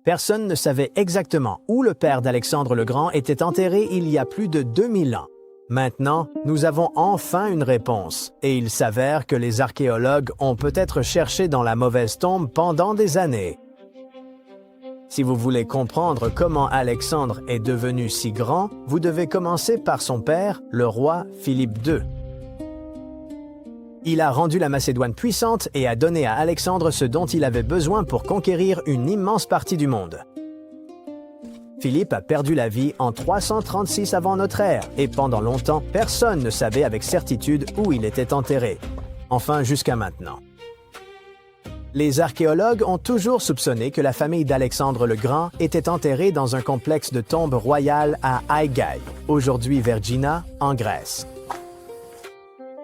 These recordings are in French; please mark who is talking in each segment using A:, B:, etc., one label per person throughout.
A: Personne ne savait exactement où le père d'Alexandre le Grand était enterré il y a plus de 2000 ans. Maintenant, nous avons enfin une réponse, et il s'avère que les archéologues ont peut-être cherché dans la mauvaise tombe pendant des années. Si vous voulez comprendre comment Alexandre est devenu si grand, vous devez commencer par son père, le roi Philippe II. Il a rendu la Macédoine puissante et a donné à Alexandre ce dont il avait besoin pour conquérir une immense partie du monde. Philippe a perdu la vie en 336 avant notre ère, et pendant longtemps, personne ne savait avec certitude où il était enterré. Enfin, jusqu'à maintenant. Les archéologues ont toujours soupçonné que la famille d'Alexandre le Grand était enterrée dans un complexe de tombes royales à Aigai, aujourd'hui Vergina, en Grèce.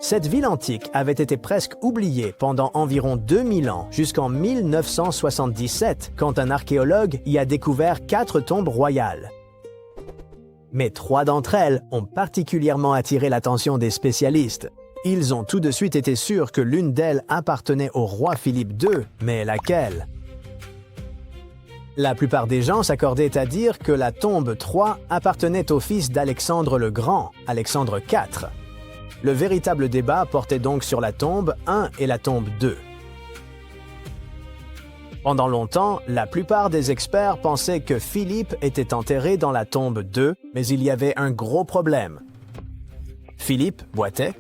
A: Cette ville antique avait été presque oubliée pendant environ 2000 ans, jusqu'en 1977, quand un archéologue y a découvert 4 tombes royales. Mais 3 d'entre elles ont particulièrement attiré l'attention des spécialistes. Ils ont tout de suite été sûrs que l'une d'elles appartenait au roi Philippe II, mais laquelle? La plupart des gens s'accordaient à dire que la tombe 3 appartenait au fils d'Alexandre le Grand, Alexandre IV. Le véritable débat portait donc sur la tombe 1 et la tombe 2. Pendant longtemps, la plupart des experts pensaient que Philippe était enterré dans la tombe 2, mais il y avait un gros problème. Philippe boitait,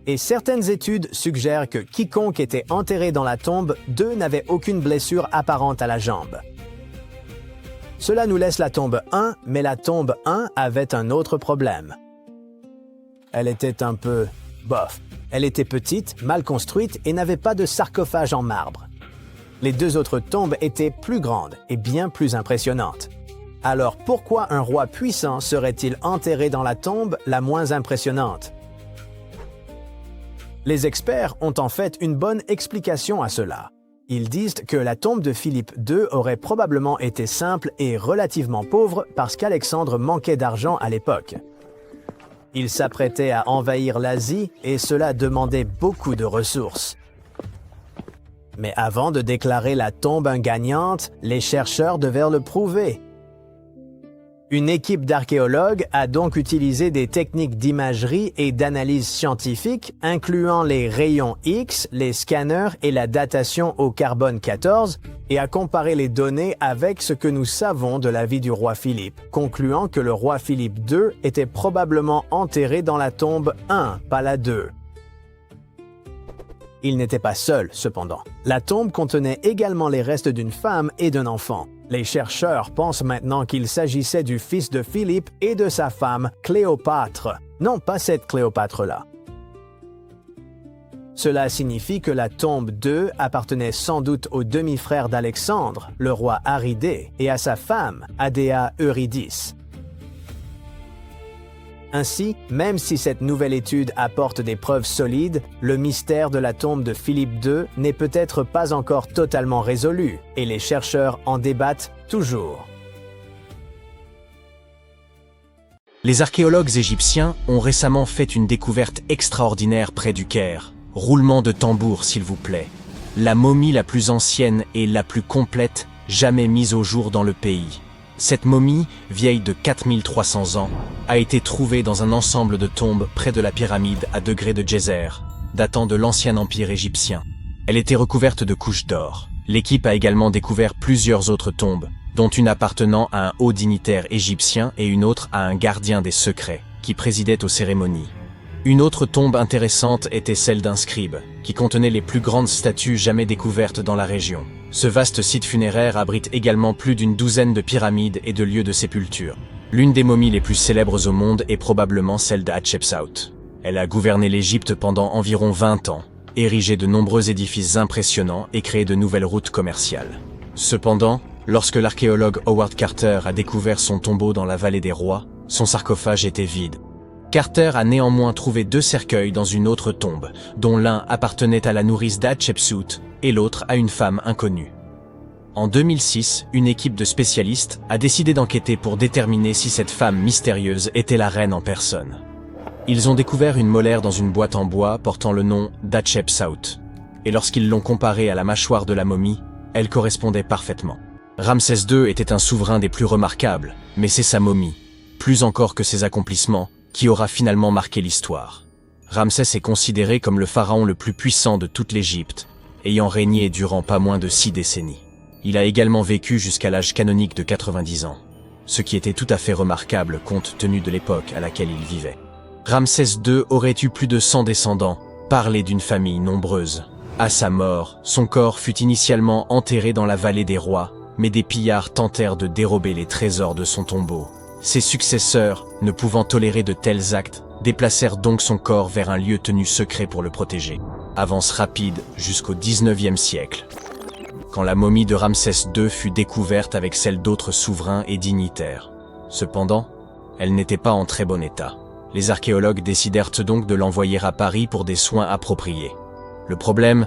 A: et certaines études suggèrent que quiconque était enterré dans la tombe 2 n'avait aucune blessure apparente à la jambe. Cela nous laisse la tombe 1, mais la tombe 1 avait un autre problème. Elle était un peu bof. Elle était petite, mal construite et n'avait pas de sarcophage en marbre. Les 2 autres tombes étaient plus grandes et bien plus impressionnantes. Alors pourquoi un roi puissant serait-il enterré dans la tombe la moins impressionnante? Les experts ont en fait une bonne explication à cela. Ils disent que la tombe de Philippe II aurait probablement été simple et relativement pauvre parce qu'Alexandre manquait d'argent à l'époque. Il s'apprêtait à envahir l'Asie et cela demandait beaucoup de ressources. Mais avant de déclarer la tombe gagnante, les chercheurs devaient le prouver. Une équipe d'archéologues a donc utilisé des techniques d'imagerie et d'analyse scientifique, incluant les rayons X, les scanners et la datation au carbone 14, et a comparé les données avec ce que nous savons de la vie du roi Philippe, concluant que le roi Philippe II était probablement enterré dans la tombe 1, pas la 2. Il n'était pas seul, cependant. La tombe contenait également les restes d'une femme et d'un enfant. Les chercheurs pensent maintenant qu'il s'agissait du fils de Philippe et de sa femme, Cléopâtre. Non, pas cette Cléopâtre-là. Cela signifie que la tombe 2 appartenait sans doute au demi-frère d'Alexandre, le roi Aridée, et à sa femme, Adéa Eurydice. Ainsi, même si cette nouvelle étude apporte des preuves solides, le mystère de la tombe de Philippe II n'est peut-être pas encore totalement résolu, et les chercheurs en débattent toujours.
B: Les archéologues égyptiens ont récemment fait une découverte extraordinaire près du Caire. Roulement de tambour, s'il vous plaît. La momie la plus ancienne et la plus complète jamais mise au jour dans le pays. Cette momie, vieille de 4300 ans, a été trouvée dans un ensemble de tombes près de la pyramide à degré de Djéser, datant de l'ancien empire égyptien. Elle était recouverte de couches d'or. L'équipe a également découvert plusieurs autres tombes, dont une appartenant à un haut dignitaire égyptien et une autre à un gardien des secrets, qui présidait aux cérémonies. Une autre tombe intéressante était celle d'un scribe, qui contenait les plus grandes statues jamais découvertes dans la région. Ce vaste site funéraire abrite également plus d'une douzaine de pyramides et de lieux de sépulture. L'une des momies les plus célèbres au monde est probablement celle d'Hatshepsut. Elle a gouverné l'Égypte pendant environ 20 ans, érigé de nombreux édifices impressionnants et créé de nouvelles routes commerciales. Cependant, lorsque l'archéologue Howard Carter a découvert son tombeau dans la vallée des rois, son sarcophage était vide. Carter a néanmoins trouvé 2 cercueils dans une autre tombe, dont l'un appartenait à la nourrice d'Hatshepsut et l'autre à une femme inconnue. En 2006, une équipe de spécialistes a décidé d'enquêter pour déterminer si cette femme mystérieuse était la reine en personne. Ils ont découvert une molaire dans une boîte en bois portant le nom d'Hatshepsut, et lorsqu'ils l'ont comparée à la mâchoire de la momie, elle correspondait parfaitement. Ramsès II était un souverain des plus remarquables, mais c'est sa momie, plus encore que ses accomplissements, qui aura finalement marqué l'histoire. Ramsès est considéré comme le pharaon le plus puissant de toute l'Égypte, ayant régné durant pas moins de 6 décennies. Il a également vécu jusqu'à l'âge canonique de 90 ans, ce qui était tout à fait remarquable compte tenu de l'époque à laquelle il vivait. Ramsès II aurait eu plus de 100 descendants, parlé d'une famille nombreuse. À sa mort, son corps fut initialement enterré dans la vallée des rois, mais des pillards tentèrent de dérober les trésors de son tombeau. Ses successeurs, ne pouvant tolérer de tels actes, déplacèrent donc son corps vers un lieu tenu secret pour le protéger. Avance rapide jusqu'au XIXe siècle, quand la momie de Ramsès II fut découverte avec celle d'autres souverains et dignitaires. Cependant, elle n'était pas en très bon état. Les archéologues décidèrent donc de l'envoyer à Paris pour des soins appropriés. Le problème,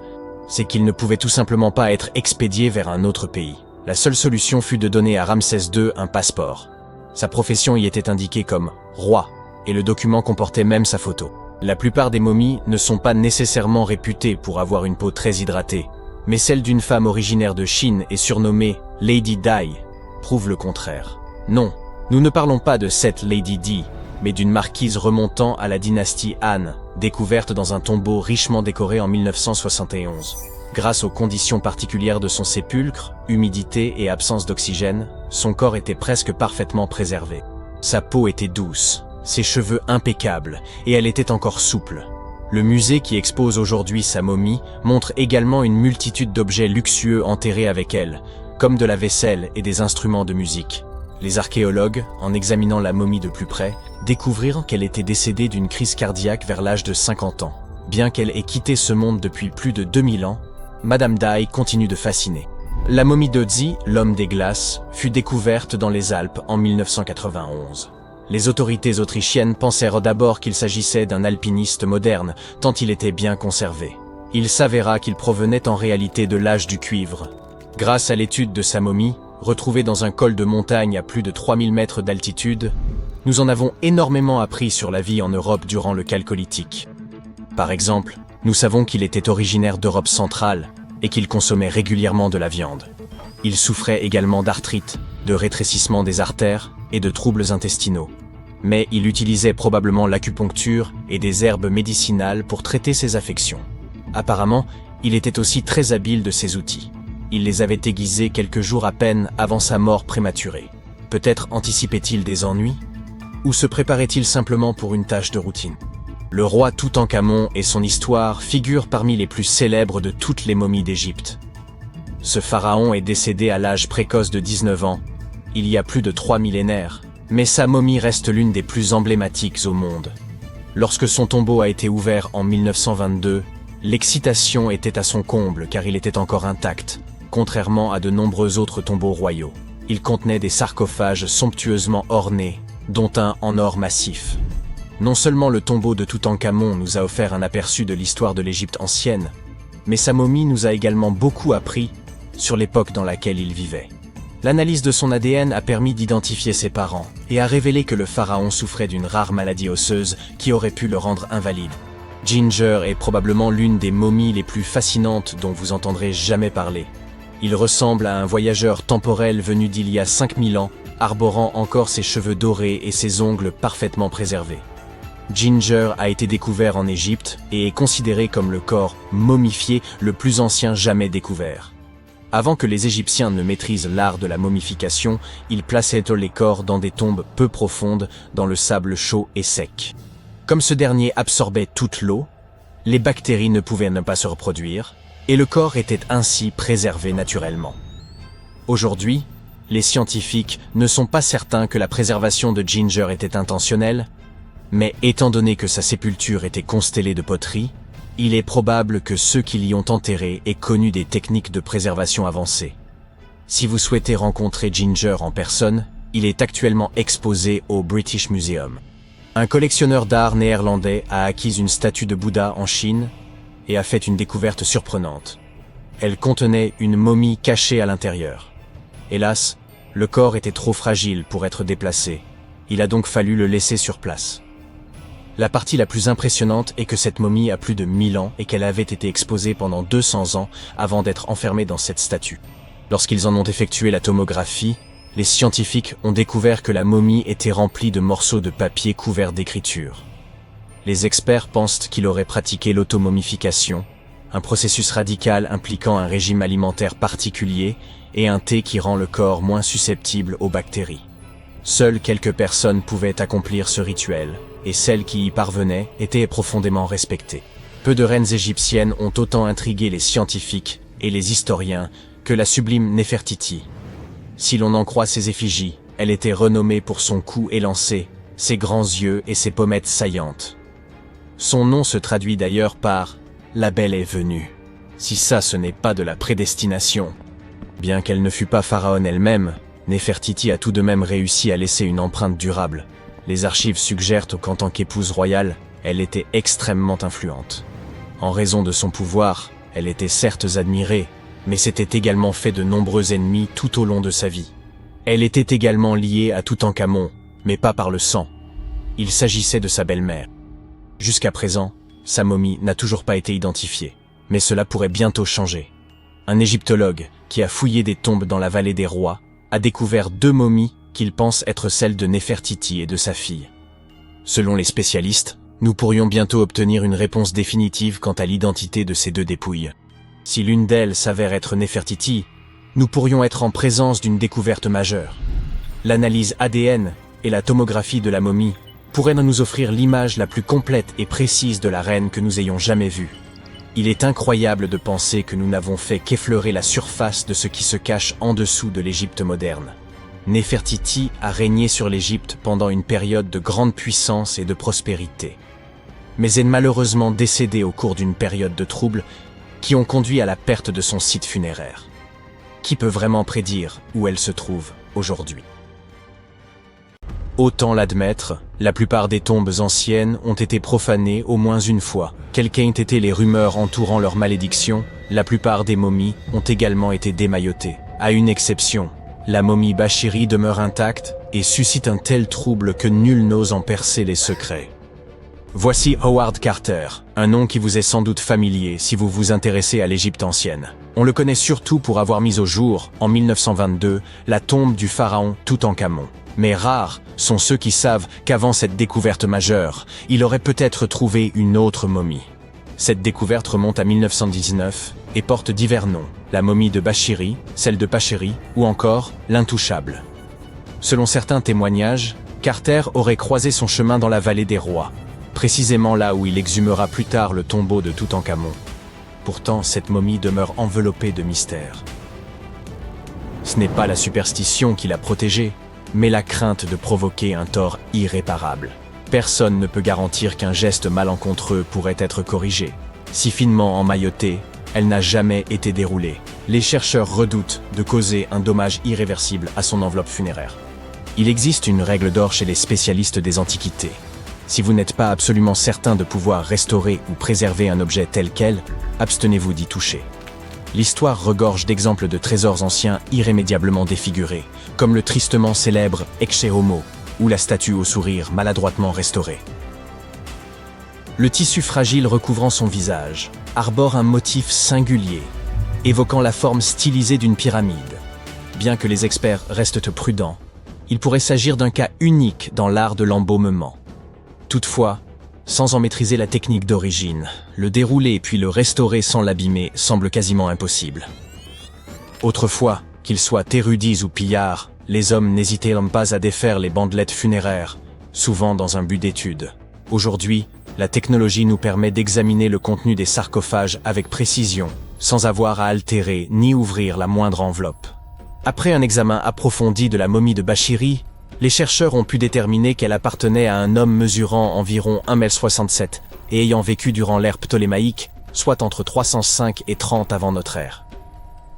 B: c'est qu'il ne pouvait tout simplement pas être expédié vers un autre pays. La seule solution fut de donner à Ramsès II un passeport. Sa profession y était indiquée comme « roi », et le document comportait même sa photo. La plupart des momies ne sont pas nécessairement réputées pour avoir une peau très hydratée, mais celle d'une femme originaire de Chine et surnommée Lady Di prouve le contraire. Non, nous ne parlons pas de cette Lady Di, mais d'une marquise remontant à la dynastie Han, découverte dans un tombeau richement décoré en 1971. Grâce aux conditions particulières de son sépulcre, humidité et absence d'oxygène, son corps était presque parfaitement préservé. Sa peau était douce, ses cheveux impeccables, et elle était encore souple. Le musée qui expose aujourd'hui sa momie montre également une multitude d'objets luxueux enterrés avec elle, comme de la vaisselle et des instruments de musique. Les archéologues, en examinant la momie de plus près, découvrirent qu'elle était décédée d'une crise cardiaque vers l'âge de 50 ans. Bien qu'elle ait quitté ce monde depuis plus de 2000 ans, Madame Di continue de fasciner. La momie d'Ötzi, l'homme des glaces, fut découverte dans les Alpes en 1991. Les autorités autrichiennes pensèrent d'abord qu'il s'agissait d'un alpiniste moderne, tant il était bien conservé. Il s'avéra qu'il provenait en réalité de l'âge du cuivre. Grâce à l'étude de sa momie, retrouvée dans un col de montagne à plus de 3000 mètres d'altitude, nous en avons énormément appris sur la vie en Europe durant le Chalcolithique. Par exemple, nous savons qu'il était originaire d'Europe centrale et qu'il consommait régulièrement de la viande. Il souffrait également d'arthrite, de rétrécissement des artères et de troubles intestinaux. Mais il utilisait probablement l'acupuncture et des herbes médicinales pour traiter ses affections. Apparemment, il était aussi très habile de ses outils. Il les avait aiguisés quelques jours à peine avant sa mort prématurée. Peut-être anticipait-il des ennuis? Ou se préparait-il simplement pour une tâche de routine? Le roi Toutankhamon et son histoire figurent parmi les plus célèbres de toutes les momies d'Égypte. Ce pharaon est décédé à l'âge précoce de 19 ans, il y a plus de 3 millénaires, mais sa momie reste l'une des plus emblématiques au monde. Lorsque son tombeau a été ouvert en 1922, l'excitation était à son comble car il était encore intact, contrairement à de nombreux autres tombeaux royaux. Il contenait des sarcophages somptueusement ornés, dont un en or massif. Non seulement le tombeau de Toutankhamon nous a offert un aperçu de l'histoire de l'Égypte ancienne, mais sa momie nous a également beaucoup appris sur l'époque dans laquelle il vivait. L'analyse de son ADN a permis d'identifier ses parents et a révélé que le pharaon souffrait d'une rare maladie osseuse qui aurait pu le rendre invalide. Ginger est probablement l'une des momies les plus fascinantes dont vous entendrez jamais parler. Il ressemble à un voyageur temporel venu d'il y a 5000 ans, arborant encore ses cheveux dorés et ses ongles parfaitement préservés. Ginger a été découvert en Égypte et est considéré comme le corps momifié le plus ancien jamais découvert. Avant que les Égyptiens ne maîtrisent l'art de la momification, ils plaçaient les corps dans des tombes peu profondes dans le sable chaud et sec. Comme ce dernier absorbait toute l'eau, les bactéries ne pouvaient ne pas se reproduire, et le corps était ainsi préservé naturellement. Aujourd'hui, les scientifiques ne sont pas certains que la préservation de Ginger était intentionnelle, mais étant donné que sa sépulture était constellée de poteries, il est probable que ceux qui l'y ont enterré aient connu des techniques de préservation avancées. Si vous souhaitez rencontrer Ginger en personne, il est actuellement exposé au British Museum. Un collectionneur d'art néerlandais a acquis une statue de Bouddha en Chine et a fait une découverte surprenante. Elle contenait une momie cachée à l'intérieur. Hélas, le corps était trop fragile pour être déplacé. Il a donc fallu le laisser sur place. La partie la plus impressionnante est que cette momie a plus de 1000 ans et qu'elle avait été exposée pendant 200 ans avant d'être enfermée dans cette statue. Lorsqu'ils en ont effectué la tomographie, les scientifiques ont découvert que la momie était remplie de morceaux de papier couverts d'écriture. Les experts pensent qu'il aurait pratiqué l'automomification, un processus radical impliquant un régime alimentaire particulier et un thé qui rend le corps moins susceptible aux bactéries. Seules quelques personnes pouvaient accomplir ce rituel, et celles qui y parvenaient étaient profondément respectées. Peu de reines égyptiennes ont autant intrigué les scientifiques et les historiens que la sublime Néfertiti. Si l'on en croit ses effigies, elle était renommée pour son cou élancé, ses grands yeux et ses pommettes saillantes. Son nom se traduit d'ailleurs par « La belle est venue ». Si ça ce n'est pas de la prédestination. Bien qu'elle ne fût pas pharaon elle-même, Néfertiti a tout de même réussi à laisser une empreinte durable. Les archives suggèrent qu'en tant qu'épouse royale, elle était extrêmement influente. En raison de son pouvoir, elle était certes admirée, mais s'était également fait de nombreux ennemis tout au long de sa vie. Elle était également liée à Toutankhamon, mais pas par le sang. Il s'agissait de sa belle-mère. Jusqu'à présent, sa momie n'a toujours pas été identifiée, mais cela pourrait bientôt changer. Un égyptologue, qui a fouillé des tombes dans la vallée des rois, a découvert 2 momies qu'il pense être celles de Néfertiti et de sa fille. Selon les spécialistes, nous pourrions bientôt obtenir une réponse définitive quant à l'identité de ces 2 dépouilles. Si l'une d'elles s'avère être Néfertiti, nous pourrions être en présence d'une découverte majeure. L'analyse ADN et la tomographie de la momie pourraient nous offrir l'image la plus complète et précise de la reine que nous ayons jamais vue. Il est incroyable de penser que nous n'avons fait qu'effleurer la surface de ce qui se cache en dessous de l'Égypte moderne. Néfertiti a régné sur l'Égypte pendant une période de grande puissance et de prospérité. Mais est malheureusement décédée au cours d'une période de troubles qui ont conduit à la perte de son site funéraire. Qui peut vraiment prédire où elle se trouve aujourd'hui? Autant l'admettre, la plupart des tombes anciennes ont été profanées au moins une fois. Quelles qu'aient été les rumeurs entourant leur malédiction, la plupart des momies ont également été démaillotées. À une exception, la momie Bachiri demeure intacte et suscite un tel trouble que nul n'ose en percer les secrets. Voici Howard Carter, un nom qui vous est sans doute familier si vous vous intéressez à l'Égypte ancienne. On le connaît surtout pour avoir mis au jour, en 1922, la tombe du pharaon Toutankhamon. Mais rares sont ceux qui savent qu'avant cette découverte majeure, il aurait peut-être trouvé une autre momie. Cette découverte remonte à 1919 et porte divers noms, la momie de Bachiri, celle de Pachéri ou encore l'Intouchable. Selon certains témoignages, Carter aurait croisé son chemin dans la vallée des rois, précisément là où il exhumera plus tard le tombeau de Toutankhamon. Pourtant, cette momie demeure enveloppée de mystère. Ce n'est pas la superstition qui l'a protégée, mais la crainte de provoquer un tort irréparable. Personne ne peut garantir qu'un geste malencontreux pourrait être corrigé. Si finement emmaillotée, elle n'a jamais été déroulée. Les chercheurs redoutent de causer un dommage irréversible à son enveloppe funéraire. Il existe une règle d'or chez les spécialistes des antiquités. Si vous n'êtes pas absolument certain de pouvoir restaurer ou préserver un objet tel quel, abstenez-vous d'y toucher. L'histoire regorge d'exemples de trésors anciens irrémédiablement défigurés, comme le tristement célèbre Ecce Homo, ou la statue au sourire maladroitement restaurée. Le tissu fragile recouvrant son visage arbore un motif singulier, évoquant la forme stylisée d'une pyramide. Bien que les experts restent prudents, il pourrait s'agir d'un cas unique dans l'art de l'embaumement. Toutefois, sans en maîtriser la technique d'origine, le dérouler puis le restaurer sans l'abîmer semble quasiment impossible. Autrefois, qu'ils soient érudits ou pillards, les hommes n'hésitaient pas à défaire les bandelettes funéraires, souvent dans un but d'étude. Aujourd'hui, la technologie nous permet d'examiner le contenu des sarcophages avec précision, sans avoir à altérer ni ouvrir la moindre enveloppe. Après un examen approfondi de la momie de Bachiri, les chercheurs ont pu déterminer qu'elle appartenait à un homme mesurant environ 1,67 m et ayant vécu durant l'ère ptolémaïque, soit entre 305 et 30 avant notre ère.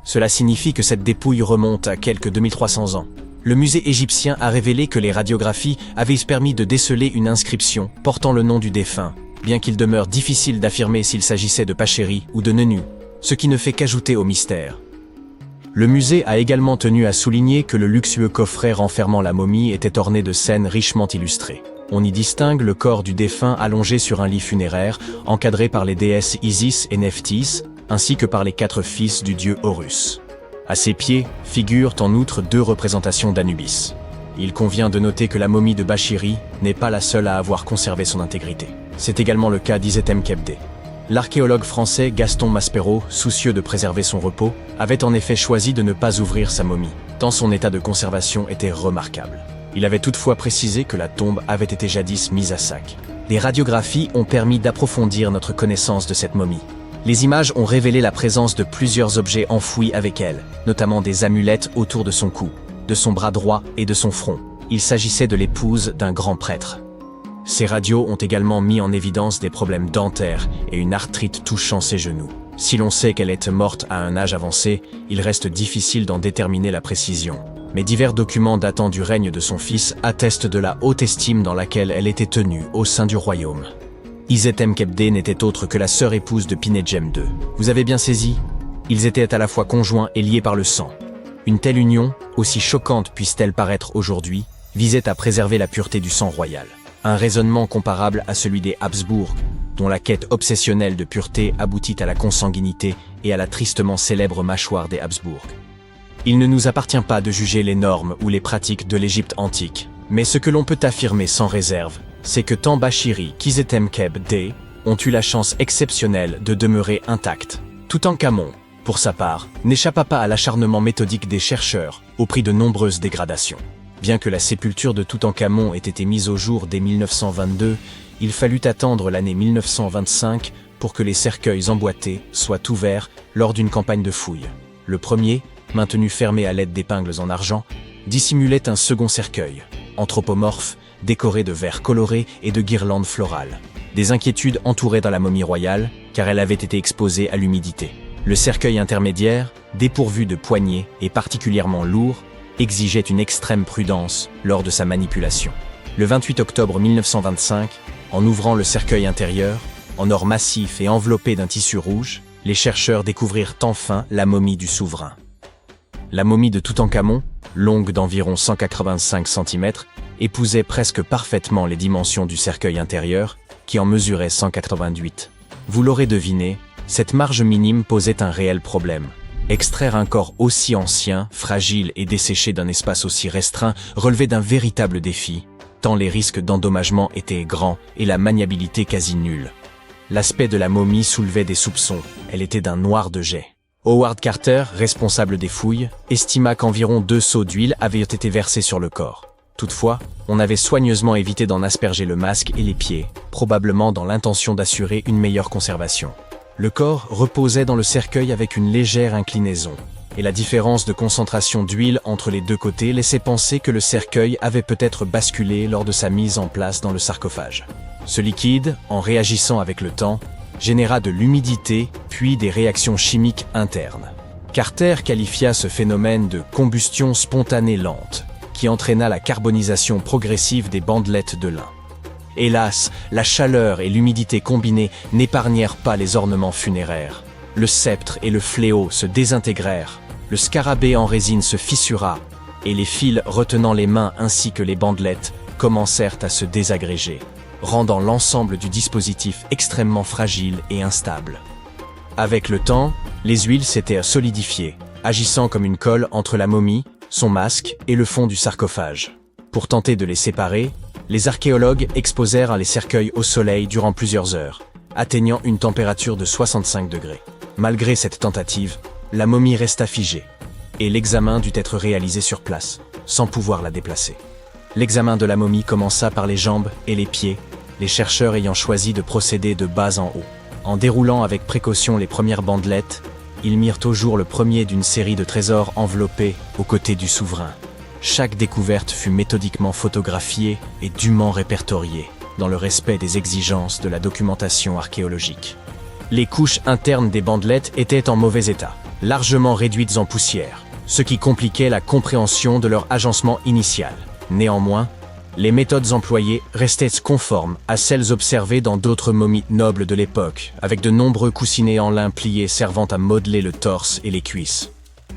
B: Cela signifie que cette dépouille remonte à quelques 2300 ans. Le musée égyptien a révélé que les radiographies avaient permis de déceler une inscription portant le nom du défunt, bien qu'il demeure difficile d'affirmer s'il s'agissait de Pachéri ou de Nenu, ce qui ne fait qu'ajouter au mystère. Le musée a également tenu à souligner que le luxueux coffret renfermant la momie était orné de scènes richement illustrées. On y distingue le corps du défunt allongé sur un lit funéraire, encadré par les déesses Isis et Nephthys, ainsi que par les 4 fils du dieu Horus. À ses pieds figurent en outre 2 représentations d'Anubis. Il convient de noter que la momie de Bachiri n'est pas la seule à avoir conservé son intégrité. C'est également le cas d'Isetem Kebde. L'archéologue français Gaston Maspero, soucieux de préserver son repos, avait en effet choisi de ne pas ouvrir sa momie, tant son état de conservation était remarquable. Il avait toutefois précisé que la tombe avait été jadis mise à sac. Les radiographies ont permis d'approfondir notre connaissance de cette momie. Les images ont révélé la présence de plusieurs objets enfouis avec elle, notamment des amulettes autour de son cou, de son bras droit et de son front. Il s'agissait de l'épouse d'un grand prêtre. Ces radios ont également mis en évidence des problèmes dentaires et une arthrite touchant ses genoux. Si l'on sait qu'elle est morte à un âge avancé, il reste difficile d'en déterminer la précision. Mais divers documents datant du règne de son fils attestent de la haute estime dans laquelle elle était tenue au sein du royaume. Isetem Kebde n'était autre que la sœur épouse de Pinejem II. Vous avez bien saisi? Ils étaient à la fois conjoints et liés par le sang. Une telle union, aussi choquante puisse-t-elle paraître aujourd'hui, visait à préserver la pureté du sang royal. Un raisonnement comparable à celui des Habsbourg, dont la quête obsessionnelle de pureté aboutit à la consanguinité et à la tristement célèbre mâchoire des Habsbourg. Il ne nous appartient pas de juger les normes ou les pratiques de l'Égypte antique, mais ce que l'on peut affirmer sans réserve, c'est que tant Bachiri qu'Isetem Kebde ont eu la chance exceptionnelle de demeurer intacts. Toutankhamon, pour sa part, n'échappa pas à l'acharnement méthodique des chercheurs, au prix de nombreuses dégradations. Bien que la sépulture de Toutankhamon ait été mise au jour dès 1922, il fallut attendre l'année 1925 pour que les cercueils emboîtés soient ouverts lors d'une campagne de fouilles. Le premier, maintenu fermé à l'aide d'épingles en argent, dissimulait un second cercueil, anthropomorphe, décoré de vers colorés et de guirlandes florales. Des inquiétudes entouraient dans la momie royale, car elle avait été exposée à l'humidité. Le cercueil intermédiaire, dépourvu de poignée et particulièrement lourd, exigeait une extrême prudence lors de sa manipulation. Le 28 octobre 1925, en ouvrant le cercueil intérieur, en or massif et enveloppé d'un tissu rouge, les chercheurs découvrirent enfin la momie du souverain. La momie de Toutankhamon, longue d'environ 185 cm, épousait presque parfaitement les dimensions du cercueil intérieur, qui en mesurait 188. Vous l'aurez deviné, cette marge minime posait un réel problème. Extraire un corps aussi ancien, fragile et desséché d'un espace aussi restreint relevait d'un véritable défi, tant les risques d'endommagement étaient grands et la maniabilité quasi nulle. L'aspect de la momie soulevait des soupçons, elle était d'un noir de jais. Howard Carter, responsable des fouilles, estima qu'environ 2 seaux d'huile avaient été versés sur le corps. Toutefois, on avait soigneusement évité d'en asperger le masque et les pieds, probablement dans l'intention d'assurer une meilleure conservation. Le corps reposait dans le cercueil avec une légère inclinaison, et la différence de concentration d'huile entre les 2 côtés laissait penser que le cercueil avait peut-être basculé lors de sa mise en place dans le sarcophage. Ce liquide, en réagissant avec le temps, généra de l'humidité puis des réactions chimiques internes. Carter qualifia ce phénomène de combustion spontanée lente, qui entraîna la carbonisation progressive des bandelettes de lin. Hélas, la chaleur et l'humidité combinées n'épargnèrent pas les ornements funéraires. Le sceptre et le fléau se désintégrèrent, le scarabée en résine se fissura, et les fils retenant les mains ainsi que les bandelettes commencèrent à se désagréger, rendant l'ensemble du dispositif extrêmement fragile et instable. Avec le temps, les huiles s'étaient solidifiées, agissant comme une colle entre la momie, son masque et le fond du sarcophage. Pour tenter de les séparer, les archéologues exposèrent les cercueils au soleil durant plusieurs heures, atteignant une température de 65 degrés. Malgré cette tentative, la momie resta figée, et l'examen dut être réalisé sur place, sans pouvoir la déplacer. L'examen de la momie commença par les jambes et les pieds, les chercheurs ayant choisi de procéder de bas en haut. En déroulant avec précaution les premières bandelettes, ils mirent au jour le premier d'une série de trésors enveloppés aux côtés du souverain. Chaque découverte fut méthodiquement photographiée et dûment répertoriée, dans le respect des exigences de la documentation archéologique. Les couches internes des bandelettes étaient en mauvais état, largement réduites en poussière, ce qui compliquait la compréhension de leur agencement initial. Néanmoins, les méthodes employées restaient conformes à celles observées dans d'autres momies nobles de l'époque, avec de nombreux coussinets en lin plié servant à modeler le torse et les cuisses.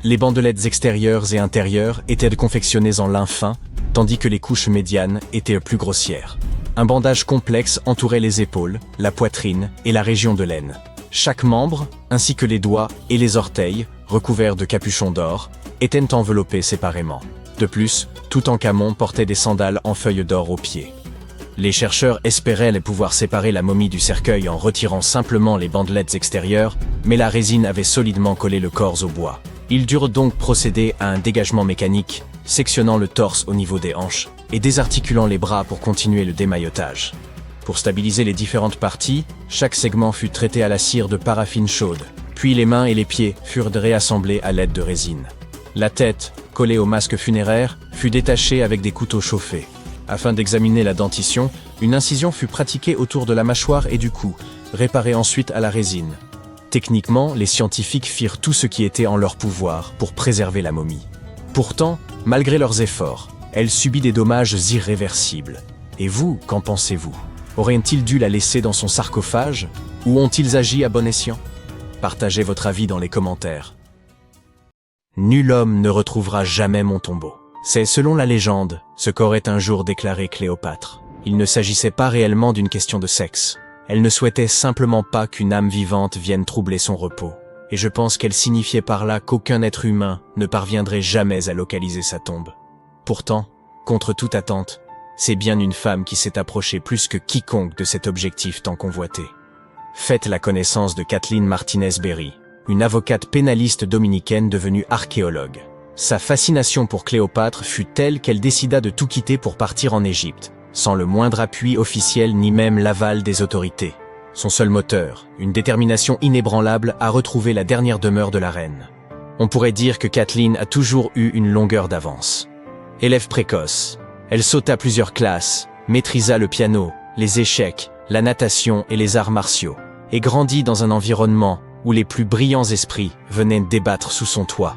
B: Les bandelettes extérieures et intérieures étaient confectionnées en lin fin, tandis que les couches médianes étaient plus grossières. Un bandage complexe entourait les épaules, la poitrine et la région de l'aine. Chaque membre, ainsi que les doigts et les orteils, recouverts de capuchons d'or, étaient enveloppés séparément. De plus, Toutankhamon portait des sandales en feuilles d'or aux pieds. Les chercheurs espéraient pouvoir séparer la momie du cercueil en retirant simplement les bandelettes extérieures, mais la résine avait solidement collé le corps au bois. Ils durent donc procéder à un dégagement mécanique, sectionnant le torse au niveau des hanches et désarticulant les bras pour continuer le démaillotage. Pour stabiliser les différentes parties, chaque segment fut traité à la cire de paraffine chaude, puis les mains et les pieds furent réassemblés à l'aide de résine. La tête, collée au masque funéraire, fut détachée avec des couteaux chauffés. Afin d'examiner la dentition, une incision fut pratiquée autour de la mâchoire et du cou, réparée ensuite à la résine. Techniquement, les scientifiques firent tout ce qui était en leur pouvoir pour préserver la momie. Pourtant, malgré leurs efforts, elle subit des dommages irréversibles. Et vous, qu'en pensez-vous? Auraient-ils dû la laisser dans son sarcophage, ou ont-ils agi à bon escient? Partagez votre avis dans les commentaires. Nul homme ne retrouvera jamais mon tombeau. C'est, selon la légende, ce qu'aurait un jour déclaré Cléopâtre. Il ne s'agissait pas réellement d'une question de sexe. Elle ne souhaitait simplement pas qu'une âme vivante vienne troubler son repos. Et je pense qu'elle signifiait par là qu'aucun être humain ne parviendrait jamais à localiser sa tombe. Pourtant, contre toute attente, c'est bien une femme qui s'est approchée plus que quiconque de cet objectif tant convoité. Faites la connaissance de Kathleen Martinez-Berry, une avocate pénaliste dominicaine devenue archéologue. Sa fascination pour Cléopâtre fut telle qu'elle décida de tout quitter pour partir en Égypte, sans le moindre appui officiel ni même l'aval des autorités. Son seul moteur, une détermination inébranlable à retrouver la dernière demeure de la reine. On pourrait dire que Kathleen a toujours eu une longueur d'avance. Élève précoce, elle sauta plusieurs classes, maîtrisa le piano, les échecs, la natation et les arts martiaux, et grandit dans un environnement où les plus brillants esprits venaient débattre sous son toit.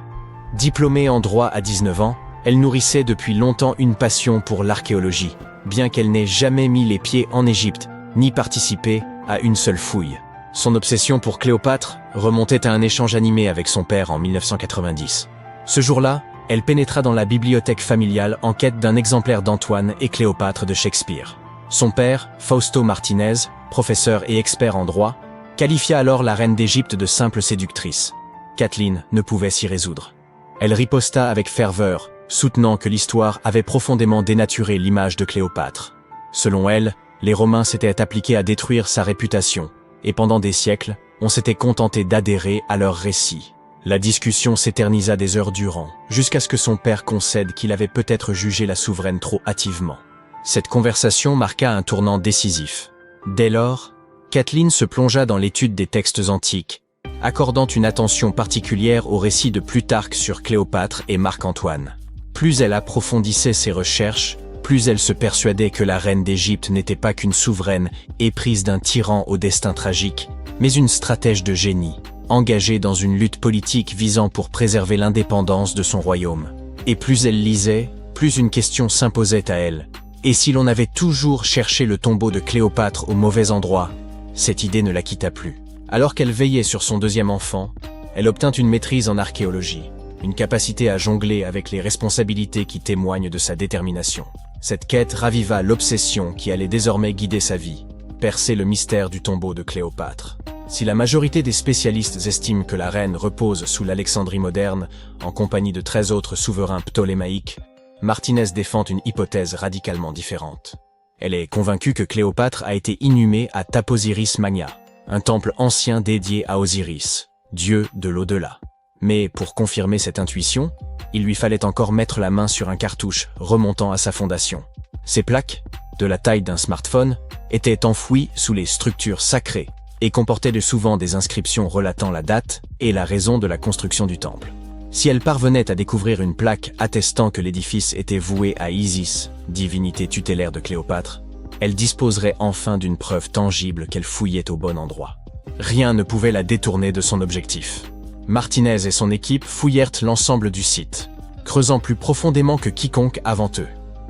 B: Diplômée en droit à 19 ans, elle nourrissait depuis longtemps une passion pour l'archéologie, bien qu'elle n'ait jamais mis les pieds en Égypte, ni participé à une seule fouille. Son obsession pour Cléopâtre remontait à un échange animé avec son père en 1990. Ce jour-là, elle pénétra dans la bibliothèque familiale en quête d'un exemplaire d'Antoine et Cléopâtre de Shakespeare. Son père, Fausto Martinez, professeur et expert en droit, qualifia alors la reine d'Égypte de simple séductrice. Kathleen ne pouvait s'y résoudre. Elle riposta avec ferveur, soutenant que l'histoire avait profondément dénaturé l'image de Cléopâtre. Selon elle, les Romains s'étaient appliqués à détruire sa réputation, et pendant des siècles, on s'était contenté d'adhérer à leurs récits. La discussion s'éternisa des heures durant, jusqu'à ce que son père concède qu'il avait peut-être jugé la souveraine trop hâtivement. Cette conversation marqua un tournant décisif. Dès lors, Kathleen se plongea dans l'étude des textes antiques, accordant une attention particulière aux récits de Plutarque sur Cléopâtre et Marc-Antoine. Plus elle approfondissait ses recherches, plus elle se persuadait que la reine d'Égypte n'était pas qu'une souveraine éprise d'un tyran au destin tragique, mais une stratège de génie, engagée dans une lutte politique visant pour préserver l'indépendance de son royaume. Et plus elle lisait, plus une question s'imposait à elle. Et si l'on avait toujours cherché le tombeau de Cléopâtre au mauvais endroit, cette idée ne la quitta plus. Alors qu'elle veillait sur son deuxième enfant, elle obtint une maîtrise en archéologie, une capacité à jongler avec les responsabilités qui témoignent de sa détermination. Cette quête raviva l'obsession qui allait désormais guider sa vie, percer le mystère du tombeau de Cléopâtre. Si la majorité des spécialistes estiment que la reine repose sous l'Alexandrie moderne, en compagnie de 13 autres souverains ptolémaïques, Martinez défend une hypothèse radicalement différente. Elle est convaincue que Cléopâtre a été inhumée à Taposiris Magna, un temple ancien dédié à Osiris, dieu de l'au-delà. Mais pour confirmer cette intuition, il lui fallait encore mettre la main sur un cartouche remontant à sa fondation. Ces plaques, de la taille d'un smartphone, étaient enfouies sous les structures sacrées et comportaient souvent des inscriptions relatant la date et la raison de la construction du temple. Si elle parvenait à découvrir une plaque attestant que l'édifice était voué à Isis, divinité tutélaire de Cléopâtre, elle disposerait enfin d'une preuve tangible qu'elle fouillait au bon endroit. Rien ne pouvait la détourner de son objectif. Martinez et son équipe fouillèrent l'ensemble du site, creusant plus profondément que quiconque avant eux.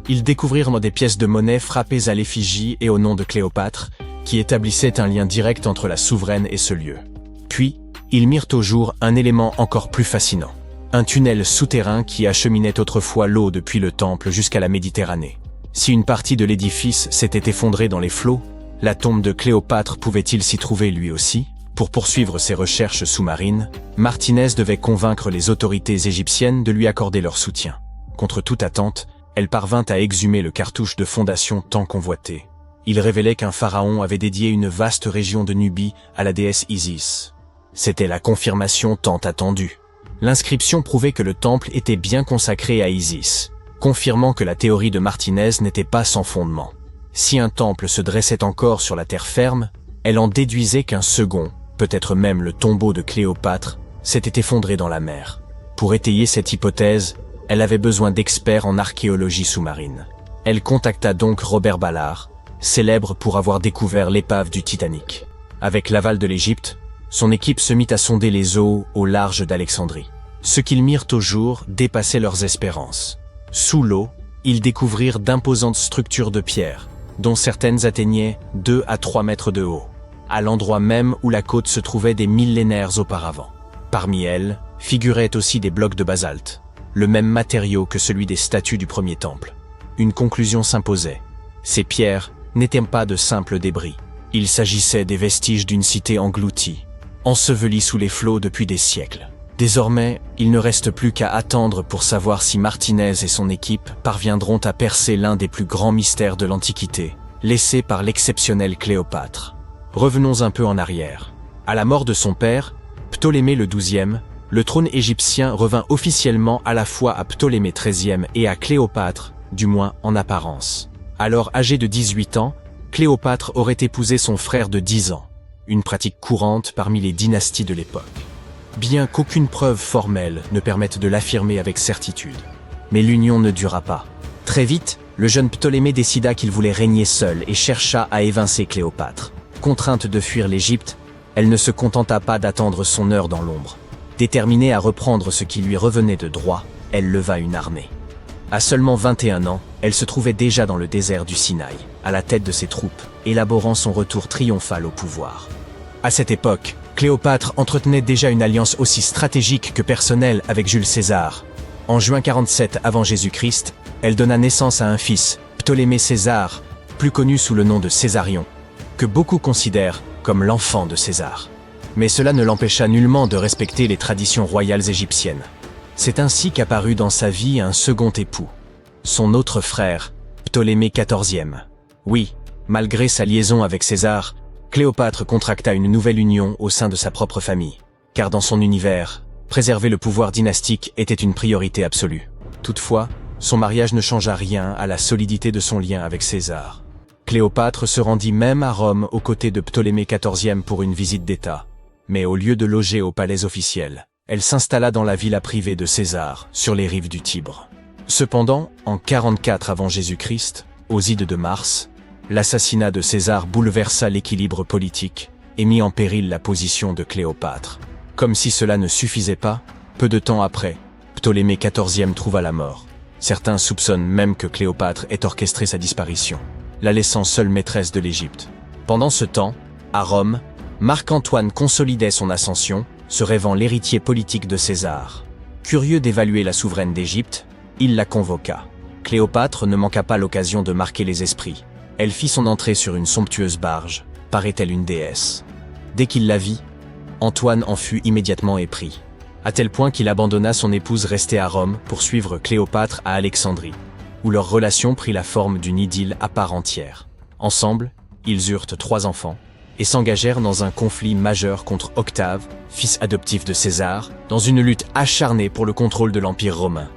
B: Ils découvrirent des pièces de monnaie frappées à l'effigie et au nom de Cléopâtre, qui établissaient un lien direct entre la souveraine et ce lieu. Puis, ils mirent au jour un élément encore plus fascinant. Un tunnel souterrain qui acheminait autrefois l'eau depuis le temple jusqu'à la Méditerranée. Si une partie de l'édifice s'était effondrée dans les flots, la tombe de Cléopâtre pouvait-il s'y trouver lui aussi? Pour poursuivre ses recherches sous-marines, Martinez devait convaincre les autorités égyptiennes de lui accorder leur soutien. Contre toute attente, elle parvint à exhumer le cartouche de fondation tant convoité. Il révélait qu'un pharaon avait dédié une vaste région de Nubie à la déesse Isis. C'était la confirmation tant attendue. L'inscription prouvait que le temple était bien consacré à Isis, confirmant que la théorie de Martinez n'était pas sans fondement. Si un temple se dressait encore sur la terre ferme, elle en déduisait qu'un second, peut-être même le tombeau de Cléopâtre, s'était effondré dans la mer. Pour étayer cette hypothèse, elle avait besoin d'experts en archéologie sous-marine. Elle contacta donc Robert Ballard, célèbre pour avoir découvert l'épave du Titanic. Avec l'aval de l'Égypte, son équipe se mit à sonder les eaux au large d'Alexandrie. Ce qu'ils mirent au jour dépassait leurs espérances. Sous l'eau, ils découvrirent d'imposantes structures de pierre, dont certaines atteignaient 2 à 3 mètres de haut, à l'endroit même où la côte se trouvait des millénaires auparavant. Parmi elles, figuraient aussi des blocs de basalte, le même matériau que celui des statues du premier temple. Une conclusion s'imposait. Ces pierres n'étaient pas de simples débris. Il s'agissait des vestiges d'une cité engloutie, ensevelie sous les flots depuis des siècles. Désormais, il ne reste plus qu'à attendre pour savoir si Martinez et son équipe parviendront à percer l'un des plus grands mystères de l'Antiquité, laissé par l'exceptionnelle Cléopâtre. Revenons un peu en arrière. À la mort de son père, Ptolémée le XIIe, le trône égyptien revint officiellement à la fois à Ptolémée XIIIe et à Cléopâtre, du moins en apparence. Alors âgée de 18 ans, Cléopâtre aurait épousé son frère de 10 ans, une pratique courante parmi les dynasties de l'époque. Bien qu'aucune preuve formelle ne permette de l'affirmer avec certitude. Mais l'union ne dura pas. Très vite, le jeune Ptolémée décida qu'il voulait régner seul et chercha à évincer Cléopâtre. Contrainte de fuir l'Égypte, elle ne se contenta pas d'attendre son heure dans l'ombre. Déterminée à reprendre ce qui lui revenait de droit, elle leva une armée. À seulement 21 ans, elle se trouvait déjà dans le désert du Sinaï, à la tête de ses troupes, élaborant son retour triomphal au pouvoir. À cette époque, Cléopâtre entretenait déjà une alliance aussi stratégique que personnelle avec Jules César. En juin 47 avant Jésus-Christ, elle donna naissance à un fils, Ptolémée César, plus connu sous le nom de Césarion, que beaucoup considèrent comme l'enfant de César. Mais cela ne l'empêcha nullement de respecter les traditions royales égyptiennes. C'est ainsi qu'apparut dans sa vie un second époux, son autre frère, Ptolémée XIVe. Oui, malgré sa liaison avec César, Cléopâtre contracta une nouvelle union au sein de sa propre famille, car dans son univers, préserver le pouvoir dynastique était une priorité absolue. Toutefois, son mariage ne changea rien à la solidité de son lien avec César. Cléopâtre se rendit même à Rome aux côtés de Ptolémée XIVe pour une visite d'État. Mais au lieu de loger au palais officiel, elle s'installa dans la villa privée de César, sur les rives du Tibre. Cependant, en 44 avant Jésus-Christ, aux ides de Mars, l'assassinat de César bouleversa l'équilibre politique et mit en péril la position de Cléopâtre. Comme si cela ne suffisait pas, peu de temps après, Ptolémée XIVe trouva la mort. Certains soupçonnent même que Cléopâtre ait orchestré sa disparition, la laissant seule maîtresse de l'Égypte. Pendant ce temps, à Rome, Marc-Antoine consolidait son ascension, se rêvant l'héritier politique de César. Curieux d'évaluer la souveraine d'Égypte, il la convoqua. Cléopâtre ne manqua pas l'occasion de marquer les esprits. Elle fit son entrée sur une somptueuse barge, paraît-elle une déesse. Dès qu'il la vit, Antoine en fut immédiatement épris, à tel point qu'il abandonna son épouse restée à Rome pour suivre Cléopâtre à Alexandrie, où leur relation prit la forme d'une idylle à part entière. Ensemble, ils eurent 3 enfants, et s'engagèrent dans un conflit majeur contre Octave, fils adoptif de César, dans une lutte acharnée pour le contrôle de l'Empire romain.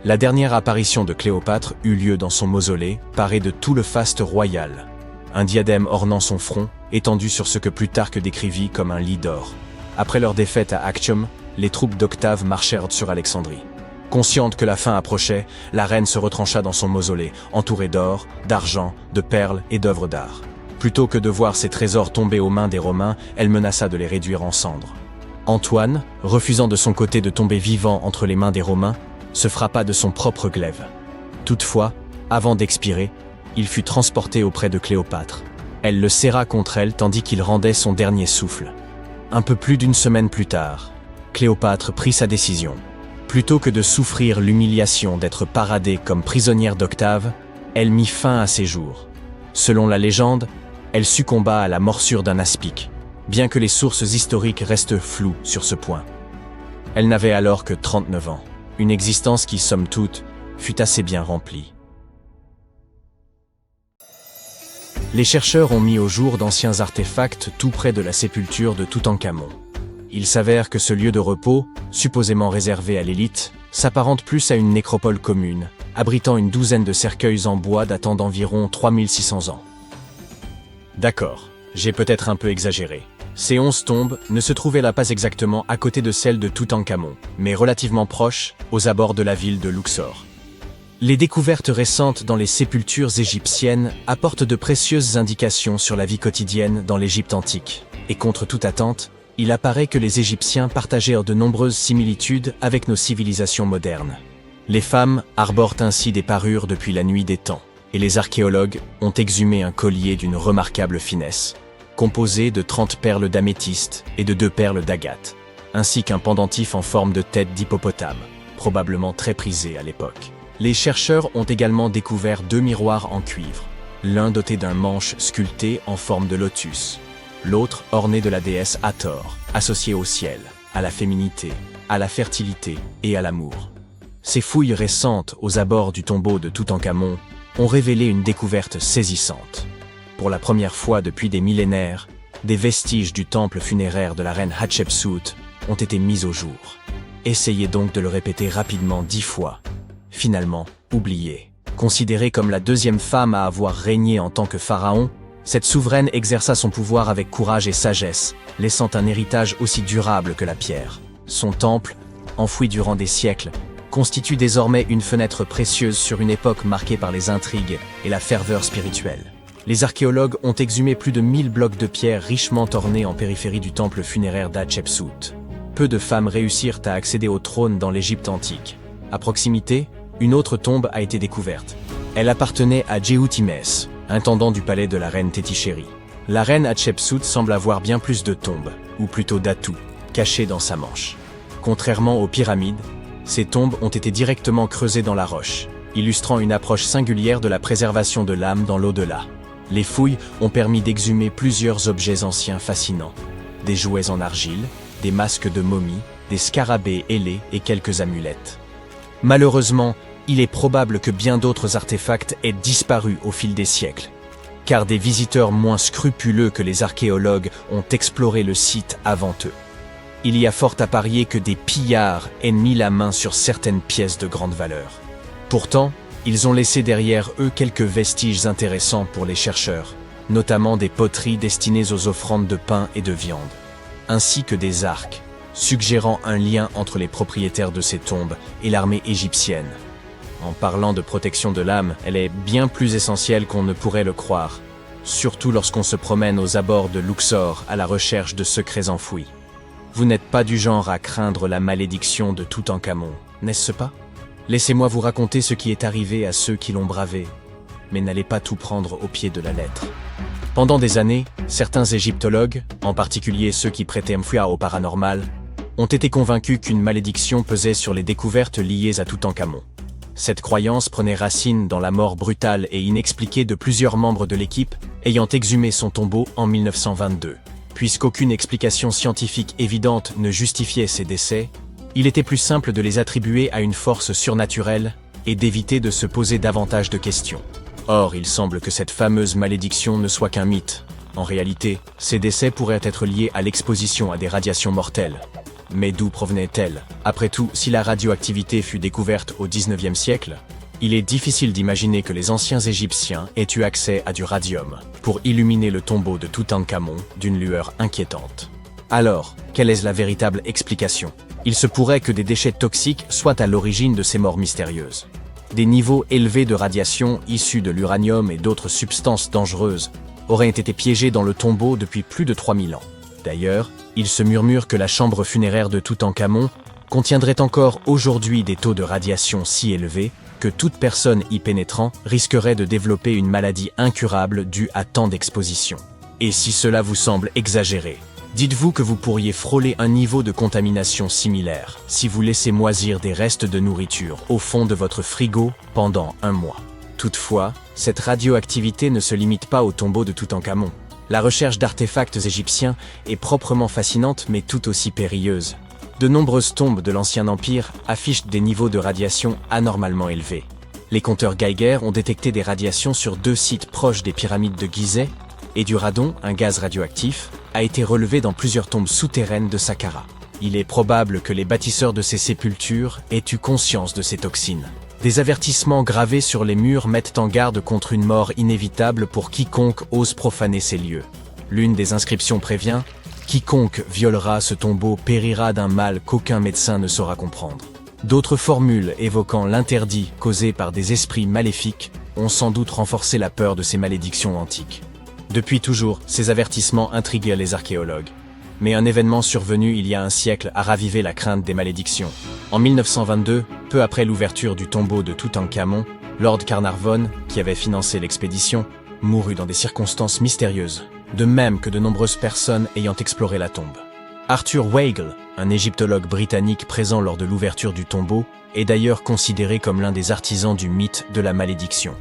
B: La dernière apparition de Cléopâtre eut lieu dans son mausolée, paré de tout le faste royal. Un diadème ornant son front, étendu sur ce que Plutarque décrivit comme un lit d'or. Après leur défaite à Actium, les troupes d'Octave marchèrent sur Alexandrie. Consciente que la fin approchait, la reine se retrancha dans son mausolée, entourée d'or, d'argent, de perles et d'œuvres d'art. Plutôt que de voir ses trésors tomber aux mains des Romains, elle menaça de les réduire en cendres. Antoine, refusant de son côté de tomber vivant entre les mains des Romains, se frappa de son propre glaive. Toutefois, avant d'expirer, il fut transporté auprès de Cléopâtre. Elle le serra contre elle tandis qu'il rendait son dernier souffle. Un peu plus d'1 semaine plus tard, Cléopâtre prit sa décision. Plutôt que de souffrir l'humiliation d'être paradée comme prisonnière d'Octave, elle mit fin à ses jours. Selon la légende, elle succomba à la morsure d'un aspic. bien que les sources historiques restent floues sur ce point. Elle n'avait alors que 39 ans, une existence qui, somme toute, fut assez bien remplie. Les chercheurs ont mis au jour d'anciens artefacts tout près de la sépulture de Toutankhamon. Il s'avère que ce lieu de repos, supposément réservé à l'élite, s'apparente plus à une nécropole commune, abritant une douzaine de cercueils en bois datant d'environ 3600 ans. D'accord, j'ai peut-être un peu exagéré. Ces 11 tombes ne se trouvaient là pas exactement à côté de celles de Toutankhamon, mais relativement proches, aux abords de la ville de Luxor. Les découvertes récentes dans les sépultures égyptiennes apportent de précieuses indications sur la vie quotidienne dans l'Égypte antique, et contre toute attente, il apparaît que les Égyptiens partagèrent de nombreuses similitudes avec nos civilisations modernes. Les femmes arborent ainsi des parures depuis la nuit des temps, et les archéologues ont exhumé un collier d'une remarquable finesse, composé de 30 perles d'améthyste et de 2 perles d'agate, ainsi qu'un pendentif en forme de tête d'hippopotame, probablement très prisé à l'époque. Les chercheurs ont également découvert 2 miroirs en cuivre, l'un doté d'un manche sculpté en forme de lotus, l'autre orné de la déesse Hathor, associée au ciel, à la féminité, à la fertilité et à l'amour. Ces fouilles récentes aux abords du tombeau de Toutankhamon ont révélé une découverte saisissante. Pour la première fois depuis des millénaires, des vestiges du temple funéraire de la reine Hatshepsut ont été mis au jour. Essayez donc de le répéter rapidement 10 fois. Finalement, oubliée. Considérée comme la 2e femme à avoir régné en tant que pharaon, cette souveraine exerça son pouvoir avec courage et sagesse, laissant un héritage aussi durable que la pierre. Son temple, enfoui durant des siècles, constitue désormais une fenêtre précieuse sur une époque marquée par les intrigues et la ferveur spirituelle. Les archéologues ont exhumé plus de 1000 blocs de pierre richement ornés en périphérie du temple funéraire d'Hatshepsut. Peu de femmes réussirent à accéder au trône dans l'Égypte antique. À proximité, une autre tombe a été découverte. Elle appartenait à Djehutimès, intendant du palais de la reine Tétichéri. La reine Hatshepsut semble avoir bien plus de tombes, ou plutôt d'atouts, cachés dans sa manche. Contrairement aux pyramides, ces tombes ont été directement creusées dans la roche, illustrant une approche singulière de la préservation de l'âme dans l'au-delà. Les fouilles ont permis d'exhumer plusieurs objets anciens fascinants. Des jouets en argile, des masques de momies, des scarabées ailés et quelques amulettes. Malheureusement, il est probable que bien d'autres artefacts aient disparu au fil des siècles, car des visiteurs moins scrupuleux que les archéologues ont exploré le site avant eux. Il y a fort à parier que des pillards aient mis la main sur certaines pièces de grande valeur. Pourtant, ils ont laissé derrière eux quelques vestiges intéressants pour les chercheurs, notamment des poteries destinées aux offrandes de pain et de viande, ainsi que des arcs, suggérant un lien entre les propriétaires de ces tombes et l'armée égyptienne. En parlant de protection de l'âme, elle est bien plus essentielle qu'on ne pourrait le croire, surtout lorsqu'on se promène aux abords de Luxor à la recherche de secrets enfouis. Vous n'êtes pas du genre à craindre la malédiction de Toutankhamon, n'est-ce pas? Laissez-moi vous raconter ce qui est arrivé à ceux qui l'ont bravé, mais n'allez pas tout prendre au pied de la lettre. Pendant des années, certains égyptologues, en particulier ceux qui prêtaient foi au paranormal, ont été convaincus qu'une malédiction pesait sur les découvertes liées à Toutankhamon. Cette croyance prenait racine dans la mort brutale et inexpliquée de plusieurs membres de l'équipe ayant exhumé son tombeau en 1922. Puisqu'aucune explication scientifique évidente ne justifiait ces décès, il était plus simple de les attribuer à une force surnaturelle et d'éviter de se poser davantage de questions. Or, il semble que cette fameuse malédiction ne soit qu'un mythe. En réalité, ces décès pourraient être liés à l'exposition à des radiations mortelles. Mais d'où provenaient-elles? Après tout, si la radioactivité fut découverte au XIXe siècle, il est difficile d'imaginer que les anciens Égyptiens aient eu accès à du radium pour illuminer le tombeau de Toutankhamon d'une lueur inquiétante. Alors, quelle est la véritable explication? Il se pourrait que des déchets toxiques soient à l'origine de ces morts mystérieuses. Des niveaux élevés de radiation issus de l'uranium et d'autres substances dangereuses auraient été piégés dans le tombeau depuis plus de 3000 ans. D'ailleurs, il se murmure que la chambre funéraire de Toutankhamon contiendrait encore aujourd'hui des taux de radiation si élevés que toute personne y pénétrant risquerait de développer une maladie incurable due à tant d'exposition. Et si cela vous semble exagéré, dites-vous que vous pourriez frôler un niveau de contamination similaire si vous laissez moisir des restes de nourriture au fond de votre frigo pendant 1 mois. Toutefois, cette radioactivité ne se limite pas au tombeau de Toutankhamon. La recherche d'artefacts égyptiens est proprement fascinante mais tout aussi périlleuse. De nombreuses tombes de l'Ancien Empire affichent des niveaux de radiation anormalement élevés. Les compteurs Geiger ont détecté des radiations sur 2 sites proches des pyramides de Gizeh, et du radon, un gaz radioactif, a été relevé dans plusieurs tombes souterraines de Saqqara. Il est probable que les bâtisseurs de ces sépultures aient eu conscience de ces toxines. Des avertissements gravés sur les murs mettent en garde contre une mort inévitable pour quiconque ose profaner ces lieux. L'une des inscriptions prévient « Quiconque violera ce tombeau périra d'un mal qu'aucun médecin ne saura comprendre ». D'autres formules évoquant l'interdit causé par des esprits maléfiques ont sans doute renforcé la peur de ces malédictions antiques. Depuis toujours, ces avertissements intriguent les archéologues. Mais un événement survenu il y a un siècle a ravivé la crainte des malédictions. En 1922, peu après l'ouverture du tombeau de Toutankhamon, Lord Carnarvon, qui avait financé l'expédition, mourut dans des circonstances mystérieuses, de même que de nombreuses personnes ayant exploré la tombe. Arthur Weigel, un égyptologue britannique présent lors de l'ouverture du tombeau, est d'ailleurs considéré comme l'un des artisans du mythe de la malédiction.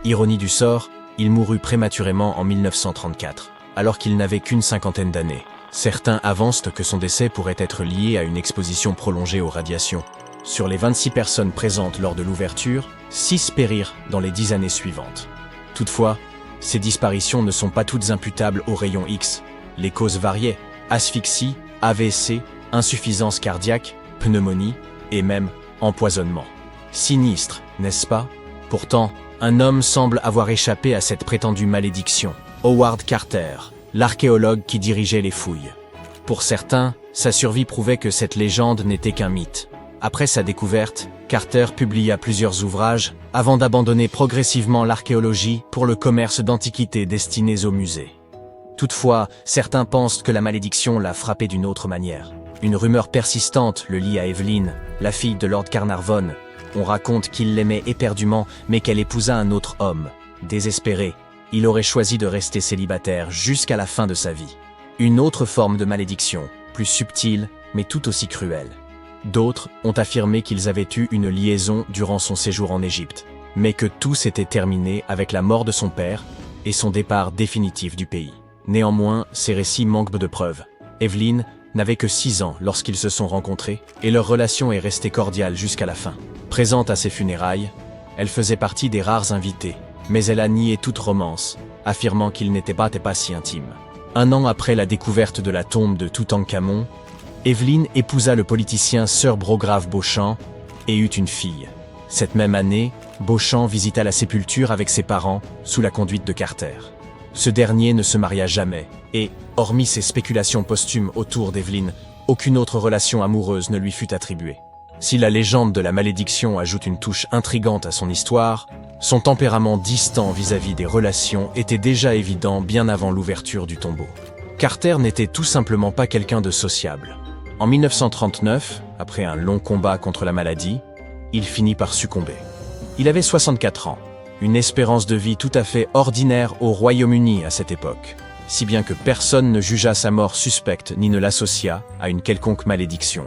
B: Ironie du sort, il mourut prématurément en 1934, alors qu'il n'avait qu'une cinquantaine d'années. Certains avancent que son décès pourrait être lié à une exposition prolongée aux radiations. Sur les 26 personnes présentes lors de l'ouverture, 6 périrent dans les 10 années suivantes. Toutefois, ces disparitions ne sont pas toutes imputables aux rayons X. Les causes variaient: asphyxie, AVC, insuffisance cardiaque, pneumonie et même empoisonnement. Sinistre, n'est-ce pas? Pourtant, un homme semble avoir échappé à cette prétendue malédiction. Howard Carter, l'archéologue qui dirigeait les fouilles. Pour certains, sa survie prouvait que cette légende n'était qu'un mythe. Après sa découverte, Carter publia plusieurs ouvrages avant d'abandonner progressivement l'archéologie pour le commerce d'antiquités destinées aux musées. Toutefois, certains pensent que la malédiction l'a frappé d'une autre manière. Une rumeur persistante le lie à Evelyn, la fille de Lord Carnarvon. On raconte qu'il l'aimait éperdument, mais qu'elle épousa un autre homme. Désespéré, il aurait choisi de rester célibataire jusqu'à la fin de sa vie. Une autre forme de malédiction, plus subtile, mais tout aussi cruelle. D'autres ont affirmé qu'ils avaient eu une liaison durant son séjour en Égypte, mais que tout s'était terminé avec la mort de son père et son départ définitif du pays. Néanmoins, ces récits manquent de preuves. Evelyn n'avait que 6 ans lorsqu'ils se sont rencontrés, et leur relation est restée cordiale jusqu'à la fin. Présente à ses funérailles, elle faisait partie des rares invités, mais elle a nié toute romance, affirmant qu'ils n'étaient pas si intimes. 1 an après la découverte de la tombe de Toutankhamon, Evelyn épousa le politicien Sir Brograve Beauchamp et eut une fille. Cette même année, Beauchamp visita la sépulture avec ses parents, sous la conduite de Carter. Ce dernier ne se maria jamais, et, hormis ses spéculations posthumes autour d'Evelyn, aucune autre relation amoureuse ne lui fut attribuée. Si la légende de la malédiction ajoute une touche intrigante à son histoire, son tempérament distant vis-à-vis des relations était déjà évident bien avant l'ouverture du tombeau. Carter n'était tout simplement pas quelqu'un de sociable. En 1939, après un long combat contre la maladie, il finit par succomber. Il avait 64 ans, une espérance de vie tout à fait ordinaire au Royaume-Uni à cette époque, si bien que personne ne jugea sa mort suspecte ni ne l'associa à une quelconque malédiction.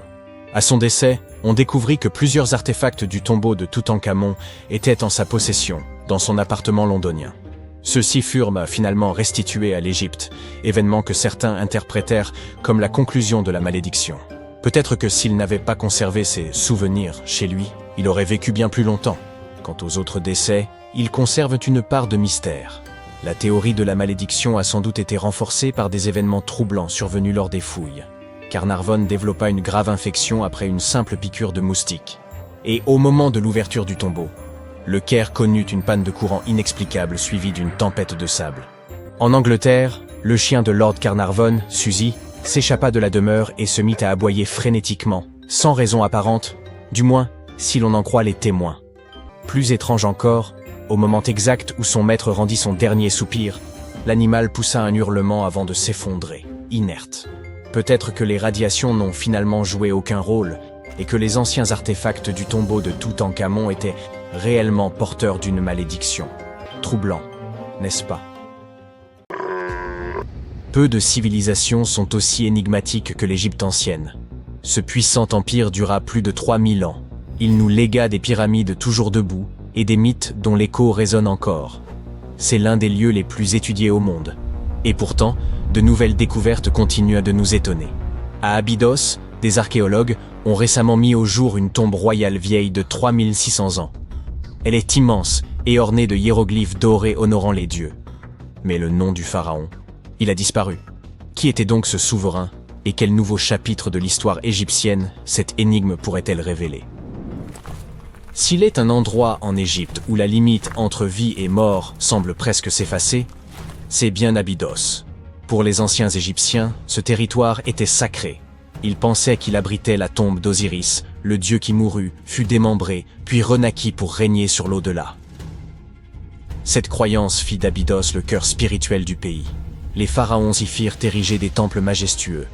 B: À son décès, on découvrit que plusieurs artefacts du tombeau de Toutankhamon étaient en sa possession, dans son appartement londonien. Ceux-ci furent finalement restitués à l'Égypte, événement que certains interprétèrent comme la conclusion de la malédiction. Peut-être que s'il n'avait pas conservé ses souvenirs chez lui, il aurait vécu bien plus longtemps. Quant aux autres décès, ils conservent une part de mystère. La théorie de la malédiction a sans doute été renforcée par des événements troublants survenus lors des fouilles. Carnarvon développa une grave infection après une simple piqûre de moustique. Et au moment de l'ouverture du tombeau, le Caire connut une panne de courant inexplicable suivie d'une tempête de sable. En Angleterre, le chien de Lord Carnarvon, Suzy, s'échappa de la demeure et se mit à aboyer frénétiquement, sans raison apparente, du moins si l'on en croit les témoins. Plus étrange encore, au moment exact où son maître rendit son dernier soupir, l'animal poussa un hurlement avant de s'effondrer, inerte. Peut-être que les radiations n'ont finalement joué aucun rôle, et que les anciens artefacts du tombeau de Toutankhamon étaient réellement porteurs d'une malédiction. Troublant, n'est-ce pas? Peu de civilisations sont aussi énigmatiques que l'Égypte ancienne. Ce puissant empire dura plus de 3000 ans. Il nous légua des pyramides toujours debout et des mythes dont l'écho résonne encore. C'est l'un des lieux les plus étudiés au monde. Et pourtant, de nouvelles découvertes continuent de nous étonner. À Abydos, des archéologues ont récemment mis au jour une tombe royale vieille de 3600 ans. Elle est immense et ornée de hiéroglyphes dorés honorant les dieux. Mais le nom du pharaon, il a disparu. Qui était donc ce souverain et quel nouveau chapitre de l'histoire égyptienne cette énigme pourrait-elle révéler? S'il est un endroit en Égypte où la limite entre vie et mort semble presque s'effacer, c'est bien Abydos. Pour les anciens Égyptiens, ce territoire était sacré. Ils pensaient qu'il abritait la tombe d'Osiris, le dieu qui mourut, fut démembré, puis renaquit pour régner sur l'au-delà. Cette croyance fit d'Abydos le cœur spirituel du pays. Les pharaons y firent ériger des temples majestueux,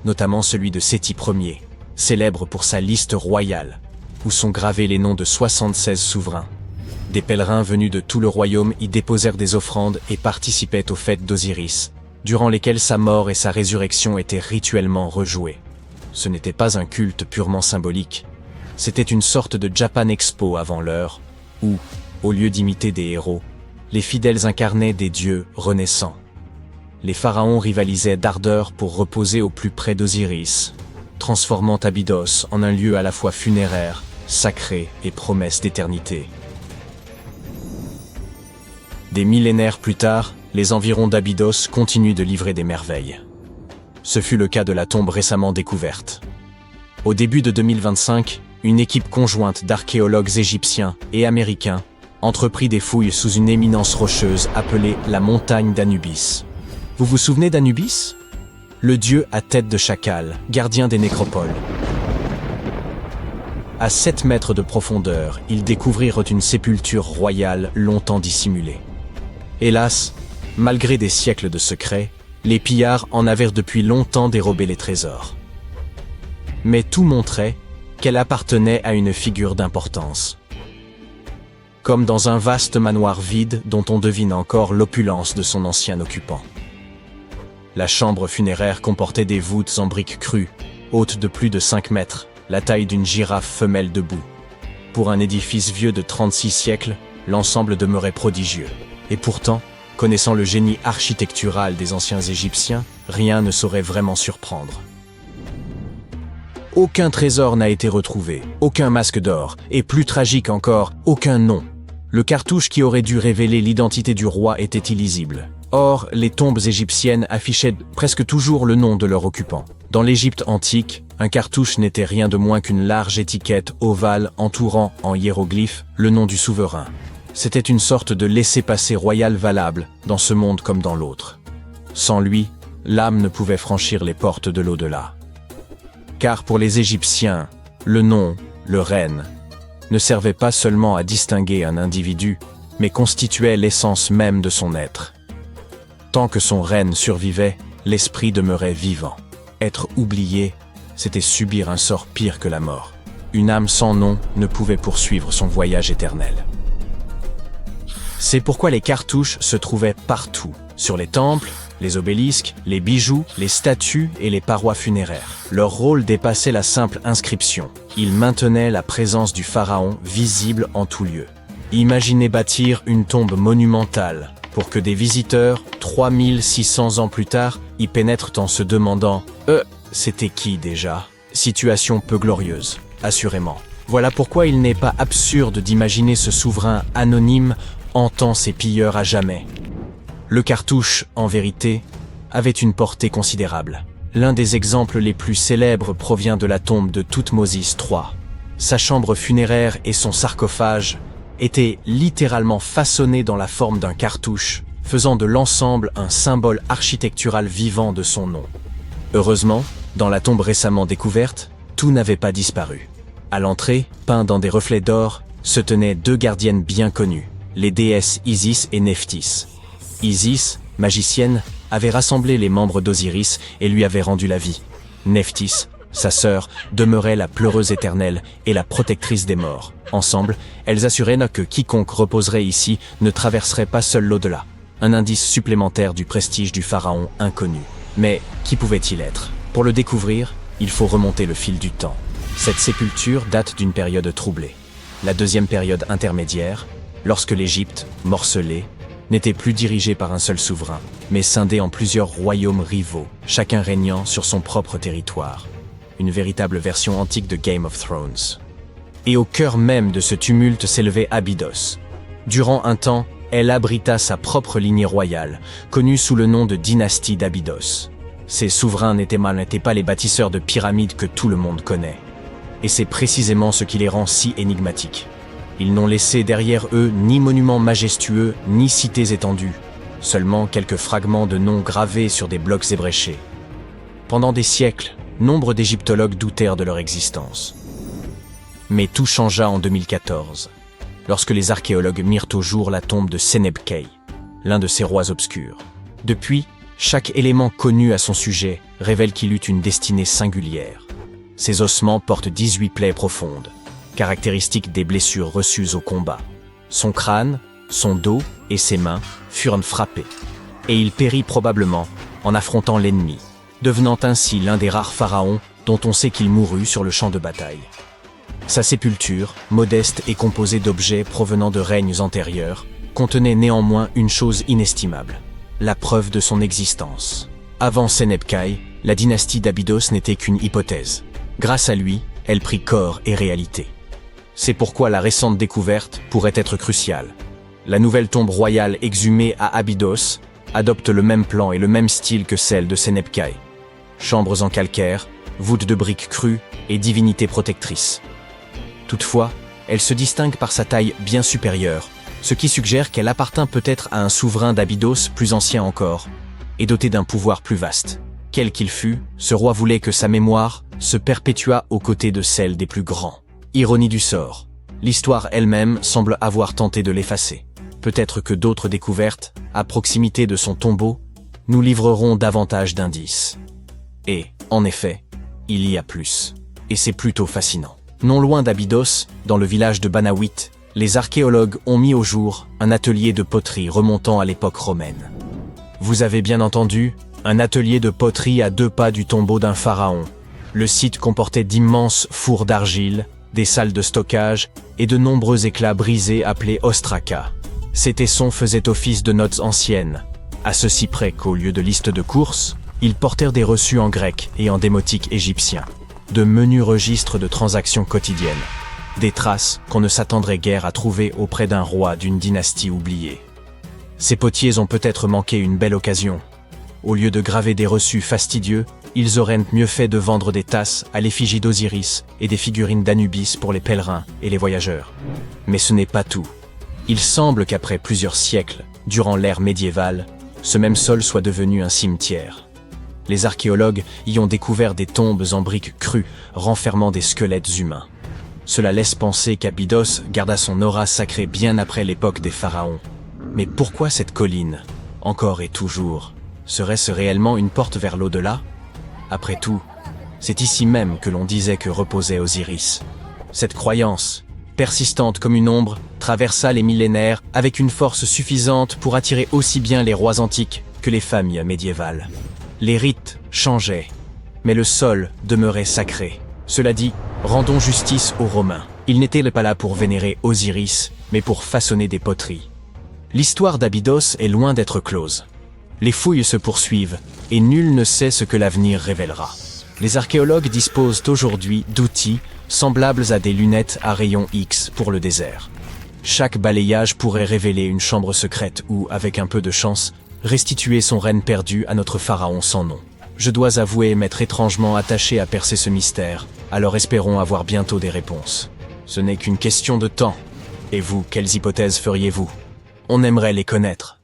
B: notamment celui de Séti Ier, célèbre pour sa liste royale, où sont gravés les noms de 76 souverains. Des pèlerins venus de tout le royaume y déposèrent des offrandes et participaient aux fêtes d'Osiris, durant lesquelles sa mort et sa résurrection étaient rituellement rejouées. Ce n'était pas un culte purement symbolique, c'était une sorte de Japan Expo avant l'heure, où, au lieu d'imiter des héros, les fidèles incarnaient des dieux renaissants. Les pharaons rivalisaient d'ardeur pour reposer au plus près d'Osiris, transformant Abydos en un lieu à la fois funéraire, sacré et promesse d'éternité. Des millénaires plus tard, les environs d'Abydos continuent de livrer des merveilles. Ce fut le cas de la tombe récemment découverte. Au début de 2025, une équipe conjointe d'archéologues égyptiens et américains entreprit des fouilles sous une éminence rocheuse appelée la montagne d'Anubis. Vous vous souvenez d'Anubis? Le dieu à tête de chacal, gardien des nécropoles. À 7 mètres de profondeur, ils découvrirent une sépulture royale longtemps dissimulée. Hélas, malgré des siècles de secrets, les pillards en avaient depuis longtemps dérobé les trésors. Mais tout montrait qu'elle appartenait à une figure d'importance. Comme dans un vaste manoir vide dont on devine encore l'opulence de son ancien occupant. La chambre funéraire comportait des voûtes en briques crues, hautes de plus de 5 mètres, la taille d'une girafe femelle debout. Pour un édifice vieux de 36 siècles, l'ensemble demeurait prodigieux. Et pourtant, connaissant le génie architectural des anciens Égyptiens, rien ne saurait vraiment surprendre. Aucun trésor n'a été retrouvé, aucun masque d'or, et plus tragique encore, aucun nom. Le cartouche qui aurait dû révéler l'identité du roi était illisible. Or, les tombes égyptiennes affichaient presque toujours le nom de leur occupant. Dans l'Égypte antique, un cartouche n'était rien de moins qu'une large étiquette ovale entourant, en hiéroglyphes, le nom du souverain. C'était une sorte de laissez-passer royal valable, dans ce monde comme dans l'autre. Sans lui, l'âme ne pouvait franchir les portes de l'au-delà. Car pour les Égyptiens, le nom, le reine, ne servait pas seulement à distinguer un individu, mais constituait l'essence même de son être. Tant que son règne survivait, l'esprit demeurait vivant. Être oublié, c'était subir un sort pire que la mort. Une âme sans nom ne pouvait poursuivre son voyage éternel. C'est pourquoi les cartouches se trouvaient partout, sur les temples, les obélisques, les bijoux, les statues et les parois funéraires. Leur rôle dépassait la simple inscription. Ils maintenaient la présence du pharaon visible en tout lieu. Imaginez bâtir une tombe monumentale pour que des visiteurs, 3600 ans plus tard, y pénètrent en se demandant « c'était qui déjà ?» Situation peu glorieuse, assurément. Voilà pourquoi il n'est pas absurde d'imaginer ce souverain anonyme hantant ses pilleurs à jamais. Le cartouche, en vérité, avait une portée considérable. L'un des exemples les plus célèbres provient de la tombe de Thoutmôsis III. Sa chambre funéraire et son sarcophage étaient littéralement façonnés dans la forme d'un cartouche, faisant de l'ensemble un symbole architectural vivant de son nom. Heureusement, dans la tombe récemment découverte, tout n'avait pas disparu. À l'entrée, peints dans des reflets d'or, se tenaient 2 gardiennes bien connues, les déesses Isis et Nephthys. Isis, magicienne, avait rassemblé les membres d'Osiris et lui avait rendu la vie. Nephthys, sa sœur, demeurait la pleureuse éternelle et la protectrice des morts. Ensemble, elles assuraient que quiconque reposerait ici ne traverserait pas seul l'au-delà. Un indice supplémentaire du prestige du pharaon inconnu. Mais qui pouvait-il être? Pour le découvrir, il faut remonter le fil du temps. Cette sépulture date d'une période troublée. La deuxième période intermédiaire, lorsque l'Égypte, morcelée, n'était plus dirigée par un seul souverain, mais scindée en plusieurs royaumes rivaux, chacun régnant sur son propre territoire. Une véritable version antique de Game of Thrones. Et au cœur même de ce tumulte s'élevait Abydos. Durant un temps, elle abrita sa propre lignée royale, connue sous le nom de dynastie d'Abydos. Ces souverains n'étaient pas les bâtisseurs de pyramides que tout le monde connaît. Et c'est précisément ce qui les rend si énigmatiques. Ils n'ont laissé derrière eux ni monuments majestueux, ni cités étendues, seulement quelques fragments de noms gravés sur des blocs ébréchés. Pendant des siècles, nombre d'égyptologues doutèrent de leur existence. Mais tout changea en 2014, lorsque les archéologues mirent au jour la tombe de Senebkay, l'un de ces rois obscurs. Depuis, chaque élément connu à son sujet révèle qu'il eut une destinée singulière. Ses ossements portent 18 plaies profondes, caractéristiques des blessures reçues au combat. Son crâne, son dos et ses mains furent frappés, et il périt probablement en affrontant l'ennemi, devenant ainsi l'un des rares pharaons dont on sait qu'il mourut sur le champ de bataille. Sa sépulture, modeste et composée d'objets provenant de règnes antérieurs, contenait néanmoins une chose inestimable, la preuve de son existence. Avant Senebkay, la dynastie d'Abydos n'était qu'une hypothèse. Grâce à lui, elle prit corps et réalité. C'est pourquoi la récente découverte pourrait être cruciale. La nouvelle tombe royale exhumée à Abydos adopte le même plan et le même style que celle de Senebkay. Chambres en calcaire, voûtes de briques crues et divinité protectrice. Toutefois, elle se distingue par sa taille bien supérieure, ce qui suggère qu'elle appartint peut-être à un souverain d'Abydos plus ancien encore, et doté d'un pouvoir plus vaste. Quel qu'il fût, ce roi voulait que sa mémoire se perpétuât aux côtés de celle des plus grands. Ironie du sort, l'histoire elle-même semble avoir tenté de l'effacer. Peut-être que d'autres découvertes, à proximité de son tombeau, nous livreront davantage d'indices. Et, en effet, il y a plus. Et c'est plutôt fascinant. Non loin d'Abydos, dans le village de Banawit, les archéologues ont mis au jour un atelier de poterie remontant à l'époque romaine. Vous avez bien entendu, un atelier de poterie à 2 pas du tombeau d'un pharaon. Le site comportait d'immenses fours d'argile, des salles de stockage et de nombreux éclats brisés appelés ostraka. Ces tessons faisaient office de notes anciennes, à ceci près qu'au lieu de listes de courses, ils portèrent des reçus en grec et en démotique égyptien, de menus registres de transactions quotidiennes, des traces qu'on ne s'attendrait guère à trouver auprès d'un roi d'une dynastie oubliée. Ces potiers ont peut-être manqué une belle occasion. Au lieu de graver des reçus fastidieux, ils auraient mieux fait de vendre des tasses à l'effigie d'Osiris et des figurines d'Anubis pour les pèlerins et les voyageurs. Mais ce n'est pas tout. Il semble qu'après plusieurs siècles, durant l'ère médiévale, ce même sol soit devenu un cimetière. Les archéologues y ont découvert des tombes en briques crues renfermant des squelettes humains. Cela laisse penser qu'Abydos garda son aura sacrée bien après l'époque des pharaons. Mais pourquoi cette colline, encore et toujours, serait-ce réellement une porte vers l'au-delà ? Après tout, c'est ici même que l'on disait que reposait Osiris. Cette croyance, persistante comme une ombre, traversa les millénaires avec une force suffisante pour attirer aussi bien les rois antiques que les familles médiévales. Les rites changeaient, mais le sol demeurait sacré. Cela dit, rendons justice aux Romains. Ils n'étaient pas là pour vénérer Osiris, mais pour façonner des poteries. L'histoire d'Abydos est loin d'être close. Les fouilles se poursuivent, et nul ne sait ce que l'avenir révélera. Les archéologues disposent aujourd'hui d'outils semblables à des lunettes à rayons X pour le désert. Chaque balayage pourrait révéler une chambre secrète ou, avec un peu de chance, restituer son règne perdu à notre pharaon sans nom. Je dois avouer m'être étrangement attaché à percer ce mystère, alors espérons avoir bientôt des réponses. Ce n'est qu'une question de temps. Et vous, quelles hypothèses feriez-vous ? On aimerait les connaître.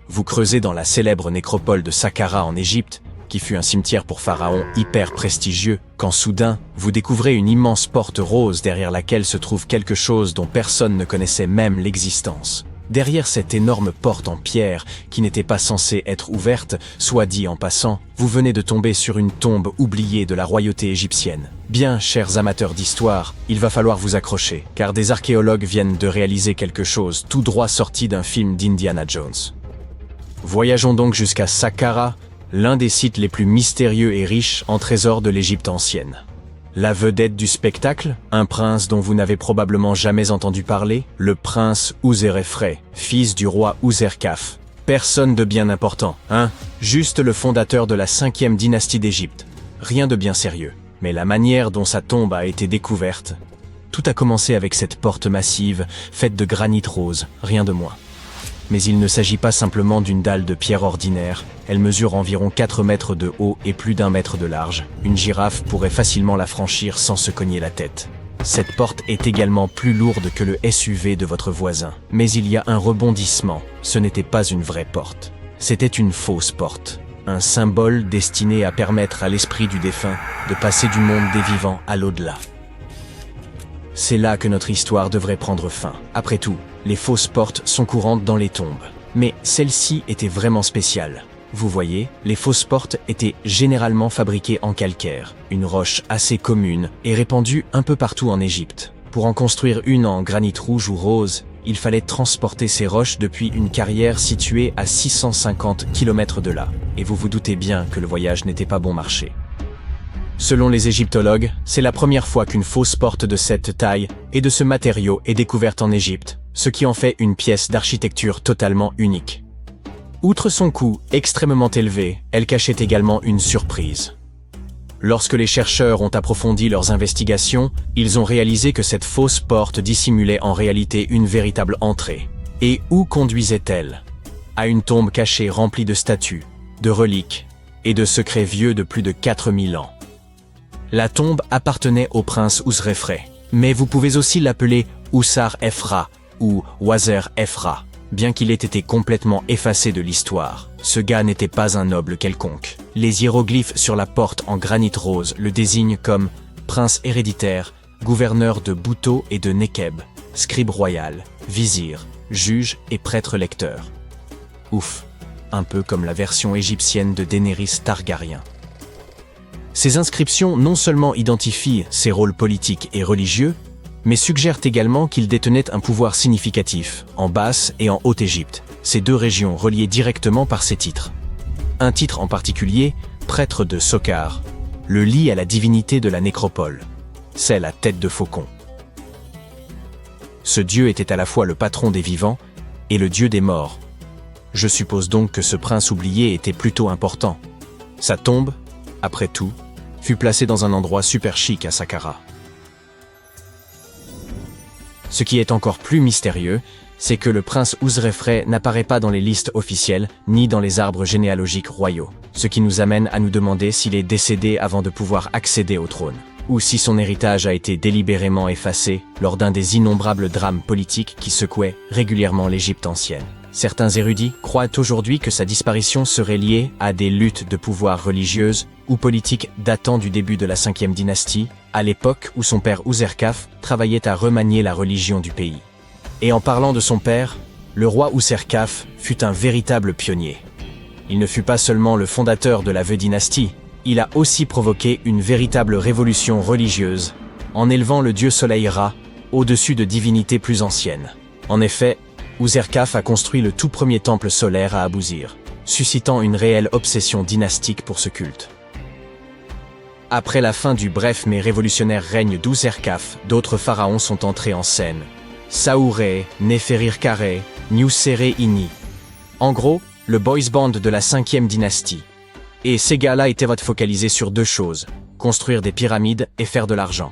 B: Vous creusez dans la célèbre nécropole de Saqqara en Égypte, qui fut un cimetière pour pharaons hyper prestigieux, quand soudain, vous découvrez une immense porte rose derrière laquelle se trouve quelque chose dont personne ne connaissait même l'existence. Derrière cette énorme porte en pierre, qui n'était pas censée être ouverte, soit dit en passant, vous venez de tomber sur une tombe oubliée de la royauté égyptienne. Bien, chers amateurs d'histoire, il va falloir vous accrocher, car des archéologues viennent de réaliser quelque chose tout droit sorti d'un film d'Indiana Jones. Voyageons donc jusqu'à Saqqara, l'un des sites les plus mystérieux et riches en trésors de l'Égypte ancienne. La vedette du spectacle, un prince dont vous n'avez probablement jamais entendu parler, le prince Ouserefre, fils du roi Ouserkaf. Personne de bien important, hein? Juste le fondateur de la 5e dynastie d'Égypte. Rien de bien sérieux. Mais la manière dont sa tombe a été découverte... Tout a commencé avec cette porte massive, faite de granit rose, rien de moins. Mais il ne s'agit pas simplement d'une dalle de pierre ordinaire, elle mesure environ 4 mètres de haut et plus d'1 mètre de large. Une girafe pourrait facilement la franchir sans se cogner la tête. Cette porte est également plus lourde que le SUV de votre voisin. Mais il y a un rebondissement, ce n'était pas une vraie porte. C'était une fausse porte. Un symbole destiné à permettre à l'esprit du défunt de passer du monde des vivants à l'au-delà. C'est là que notre histoire devrait prendre fin. Après tout, les fausses portes sont courantes dans les tombes. Mais celle-ci était vraiment spéciale. Vous voyez, les fausses portes étaient généralement fabriquées en calcaire, une roche assez commune et répandue un peu partout en Égypte. Pour en construire une en granit rouge ou rose, il fallait transporter ces roches depuis une carrière située à 650 km de là. Et vous vous doutez bien que le voyage n'était pas bon marché. Selon les égyptologues, c'est la première fois qu'une fausse porte de cette taille et de ce matériau est découverte en Égypte, ce qui en fait une pièce d'architecture totalement unique. Outre son coût extrêmement élevé, elle cachait également une surprise. Lorsque les chercheurs ont approfondi leurs investigations, ils ont réalisé que cette fausse porte dissimulait en réalité une véritable entrée. Et où conduisait-elle? À une tombe cachée remplie de statues, de reliques et de secrets vieux de plus de 4000 ans. La tombe appartenait au prince Ouserefre, mais vous pouvez aussi l'appeler Oussar Efra ou Wazer Efra. Bien qu'il ait été complètement effacé de l'histoire, ce gars n'était pas un noble quelconque. Les hiéroglyphes sur la porte en granit rose le désignent comme prince héréditaire, gouverneur de Bouto et de Nekeb, scribe royal, vizir, juge et prêtre lecteur. Ouf, un peu comme la version égyptienne de Daenerys Targaryen. Ces inscriptions non seulement identifient ses rôles politiques et religieux, mais suggèrent également qu'il détenait un pouvoir significatif en Basse et en Haute-Égypte, ces deux régions reliées directement par ses titres. Un titre en particulier, prêtre de Sokar, le lie à la divinité de la nécropole, celle à tête de faucon. Ce dieu était à la fois le patron des vivants et le dieu des morts. Je suppose donc que ce prince oublié était plutôt important. Sa tombe, après tout, fut placée dans un endroit super chic à Saqqara. Ce qui est encore plus mystérieux, c'est que le prince Ouserefre n'apparaît pas dans les listes officielles ni dans les arbres généalogiques royaux, ce qui nous amène à nous demander s'il est décédé avant de pouvoir accéder au trône, ou si son héritage a été délibérément effacé lors d'un des innombrables drames politiques qui secouaient régulièrement l'Égypte ancienne. Certains érudits croient aujourd'hui que sa disparition serait liée à des luttes de pouvoir religieuses ou politiques datant du début de la 5e dynastie, à l'époque où son père Ouserkaf travaillait à remanier la religion du pays. Et en parlant de son père, le roi Ouserkaf fut un véritable pionnier. Il ne fut pas seulement le fondateur de la veuille dynastie, il a aussi provoqué une véritable révolution religieuse, en élevant le dieu soleil Ra au-dessus de divinités plus anciennes. En effet, Ouserkaf a construit le tout premier temple solaire à Abouzir, suscitant une réelle obsession dynastique pour ce culte. Après la fin du bref mais révolutionnaire règne d'Ouserkaf, d'autres pharaons sont entrés en scène. Saouré, Néferirkare, Niuserre-Ini. En gros, le boys band de la 5e dynastie. Et ces gars-là étaient focalisés sur deux choses, construire des pyramides et faire de l'argent.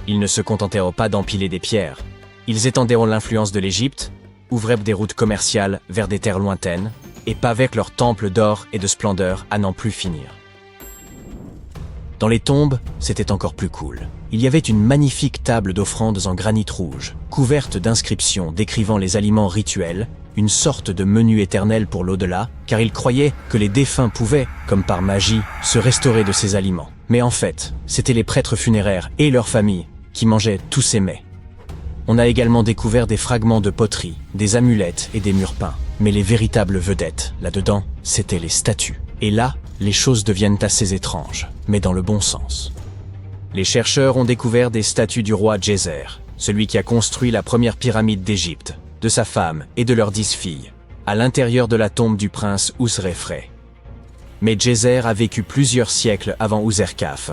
B: Ils ne se contentèrent pas d'empiler des pierres. Ils étendirent l'influence de l'Égypte, ouvraient des routes commerciales vers des terres lointaines, et pavaient leurs temples d'or et de splendeur à n'en plus finir. Dans les tombes, c'était encore plus cool. Il y avait une magnifique table d'offrandes en granit rouge, couverte d'inscriptions décrivant les aliments rituels, une sorte de menu éternel pour l'au-delà, car ils croyaient que les défunts pouvaient, comme par magie, se restaurer de ces aliments. Mais en fait, c'étaient les prêtres funéraires et leurs familles qui mangeaient tous ces mets. On a également découvert des fragments de poterie, des amulettes et des murs peints. Mais les véritables vedettes, là-dedans, c'étaient les statues. Et là, les choses deviennent assez étranges, mais dans le bon sens. Les chercheurs ont découvert des statues du roi Djeser, celui qui a construit la première pyramide d'Égypte, de sa femme et de leurs 10 filles, à l'intérieur de la tombe du prince Ouserefre. Mais Djeser a vécu plusieurs siècles avant Ouserkaf.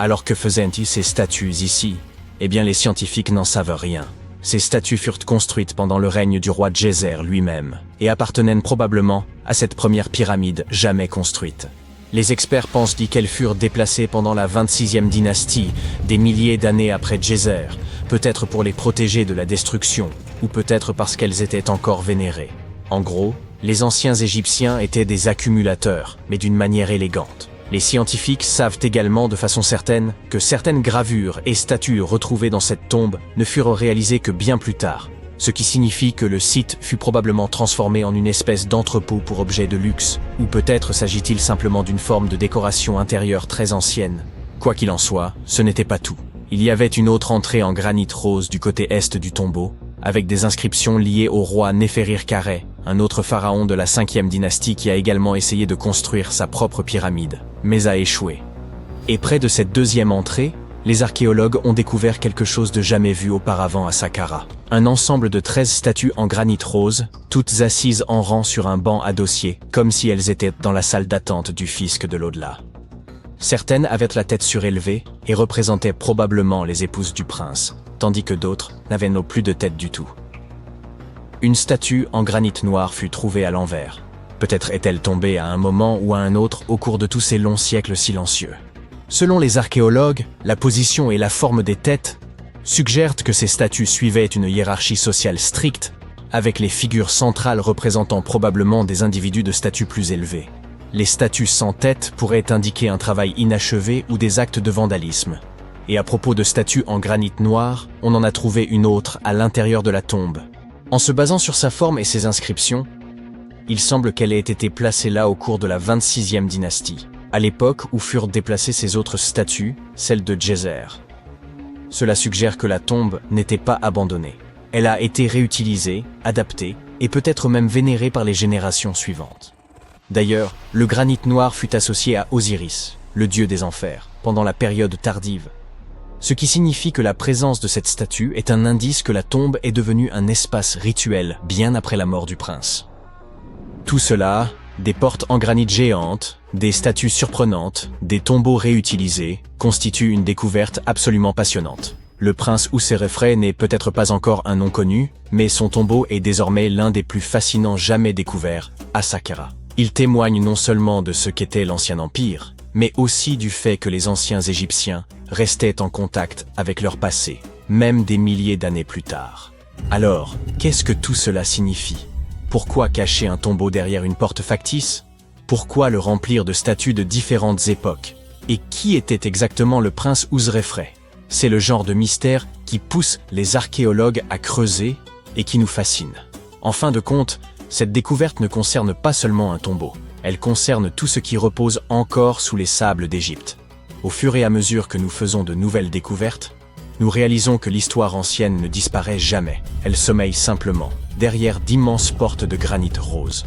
B: Alors que faisaient-ils ces statues ici? Eh bien les scientifiques n'en savent rien. Ces statues furent construites pendant le règne du roi Djeser lui-même, et appartenaient probablement à cette première pyramide jamais construite. Les experts pensent qu'elles furent déplacées pendant la 26e dynastie, des milliers d'années après Djeser, peut-être pour les protéger de la destruction, ou peut-être parce qu'elles étaient encore vénérées. En gros, les anciens Égyptiens étaient des accumulateurs, mais d'une manière élégante. Les scientifiques savent également de façon certaine que certaines gravures et statues retrouvées dans cette tombe ne furent réalisées que bien plus tard, ce qui signifie que le site fut probablement transformé en une espèce d'entrepôt pour objets de luxe, ou peut-être s'agit-il simplement d'une forme de décoration intérieure très ancienne. Quoi qu'il en soit, ce n'était pas tout. Il y avait une autre entrée en granit rose du côté est du tombeau, avec des inscriptions liées au roi Néferir-Karé, un autre pharaon de la 5e dynastie qui a également essayé de construire sa propre pyramide, mais a échoué. Et près de cette deuxième entrée, les archéologues ont découvert quelque chose de jamais vu auparavant à Saqqara. Un ensemble de 13 statues en granit rose, toutes assises en rang sur un banc à dossier, comme si elles étaient dans la salle d'attente du fisc de l'au-delà. Certaines avaient la tête surélevée et représentaient probablement les épouses du prince, tandis que d'autres n'avaient plus de tête du tout. Une statue en granit noir fut trouvée à l'envers. Peut-être est-elle tombée à un moment ou à un autre au cours de tous ces longs siècles silencieux. Selon les archéologues, la position et la forme des têtes suggèrent que ces statues suivaient une hiérarchie sociale stricte, avec les figures centrales représentant probablement des individus de statut plus élevé. Les statues sans tête pourraient indiquer un travail inachevé ou des actes de vandalisme. Et à propos de statues en granit noir, on en a trouvé une autre à l'intérieur de la tombe. En se basant sur sa forme et ses inscriptions, il semble qu'elle ait été placée là au cours de la 26e dynastie, à l'époque où furent déplacées ces autres statues, celles de Djeser. Cela suggère que la tombe n'était pas abandonnée. Elle a été réutilisée, adaptée, et peut-être même vénérée par les générations suivantes. D'ailleurs, le granit noir fut associé à Osiris, le dieu des enfers, pendant la période tardive. Ce qui signifie que la présence de cette statue est un indice que la tombe est devenue un espace rituel bien après la mort du prince. Tout cela, des portes en granit géantes, des statues surprenantes, des tombeaux réutilisés, constitue une découverte absolument passionnante. Le prince Ouserefre n'est peut-être pas encore un nom connu, mais son tombeau est désormais l'un des plus fascinants jamais découverts à Saqqara. Il témoigne non seulement de ce qu'était l'ancien empire, mais aussi du fait que les anciens Égyptiens restaient en contact avec leur passé, même des milliers d'années plus tard. Alors, qu'est-ce que tout cela signifie? Pourquoi cacher un tombeau derrière une porte factice? Pourquoi le remplir de statues de différentes époques? Et qui était exactement le prince Ouserefre? C'est le genre de mystère qui pousse les archéologues à creuser et qui nous fascine. En fin de compte, cette découverte ne concerne pas seulement un tombeau. Elle concerne tout ce qui repose encore sous les sables d'Égypte. Au fur et à mesure que nous faisons de nouvelles découvertes, nous réalisons que l'histoire ancienne ne disparaît jamais. Elle sommeille simplement, derrière d'immenses portes de granit rose.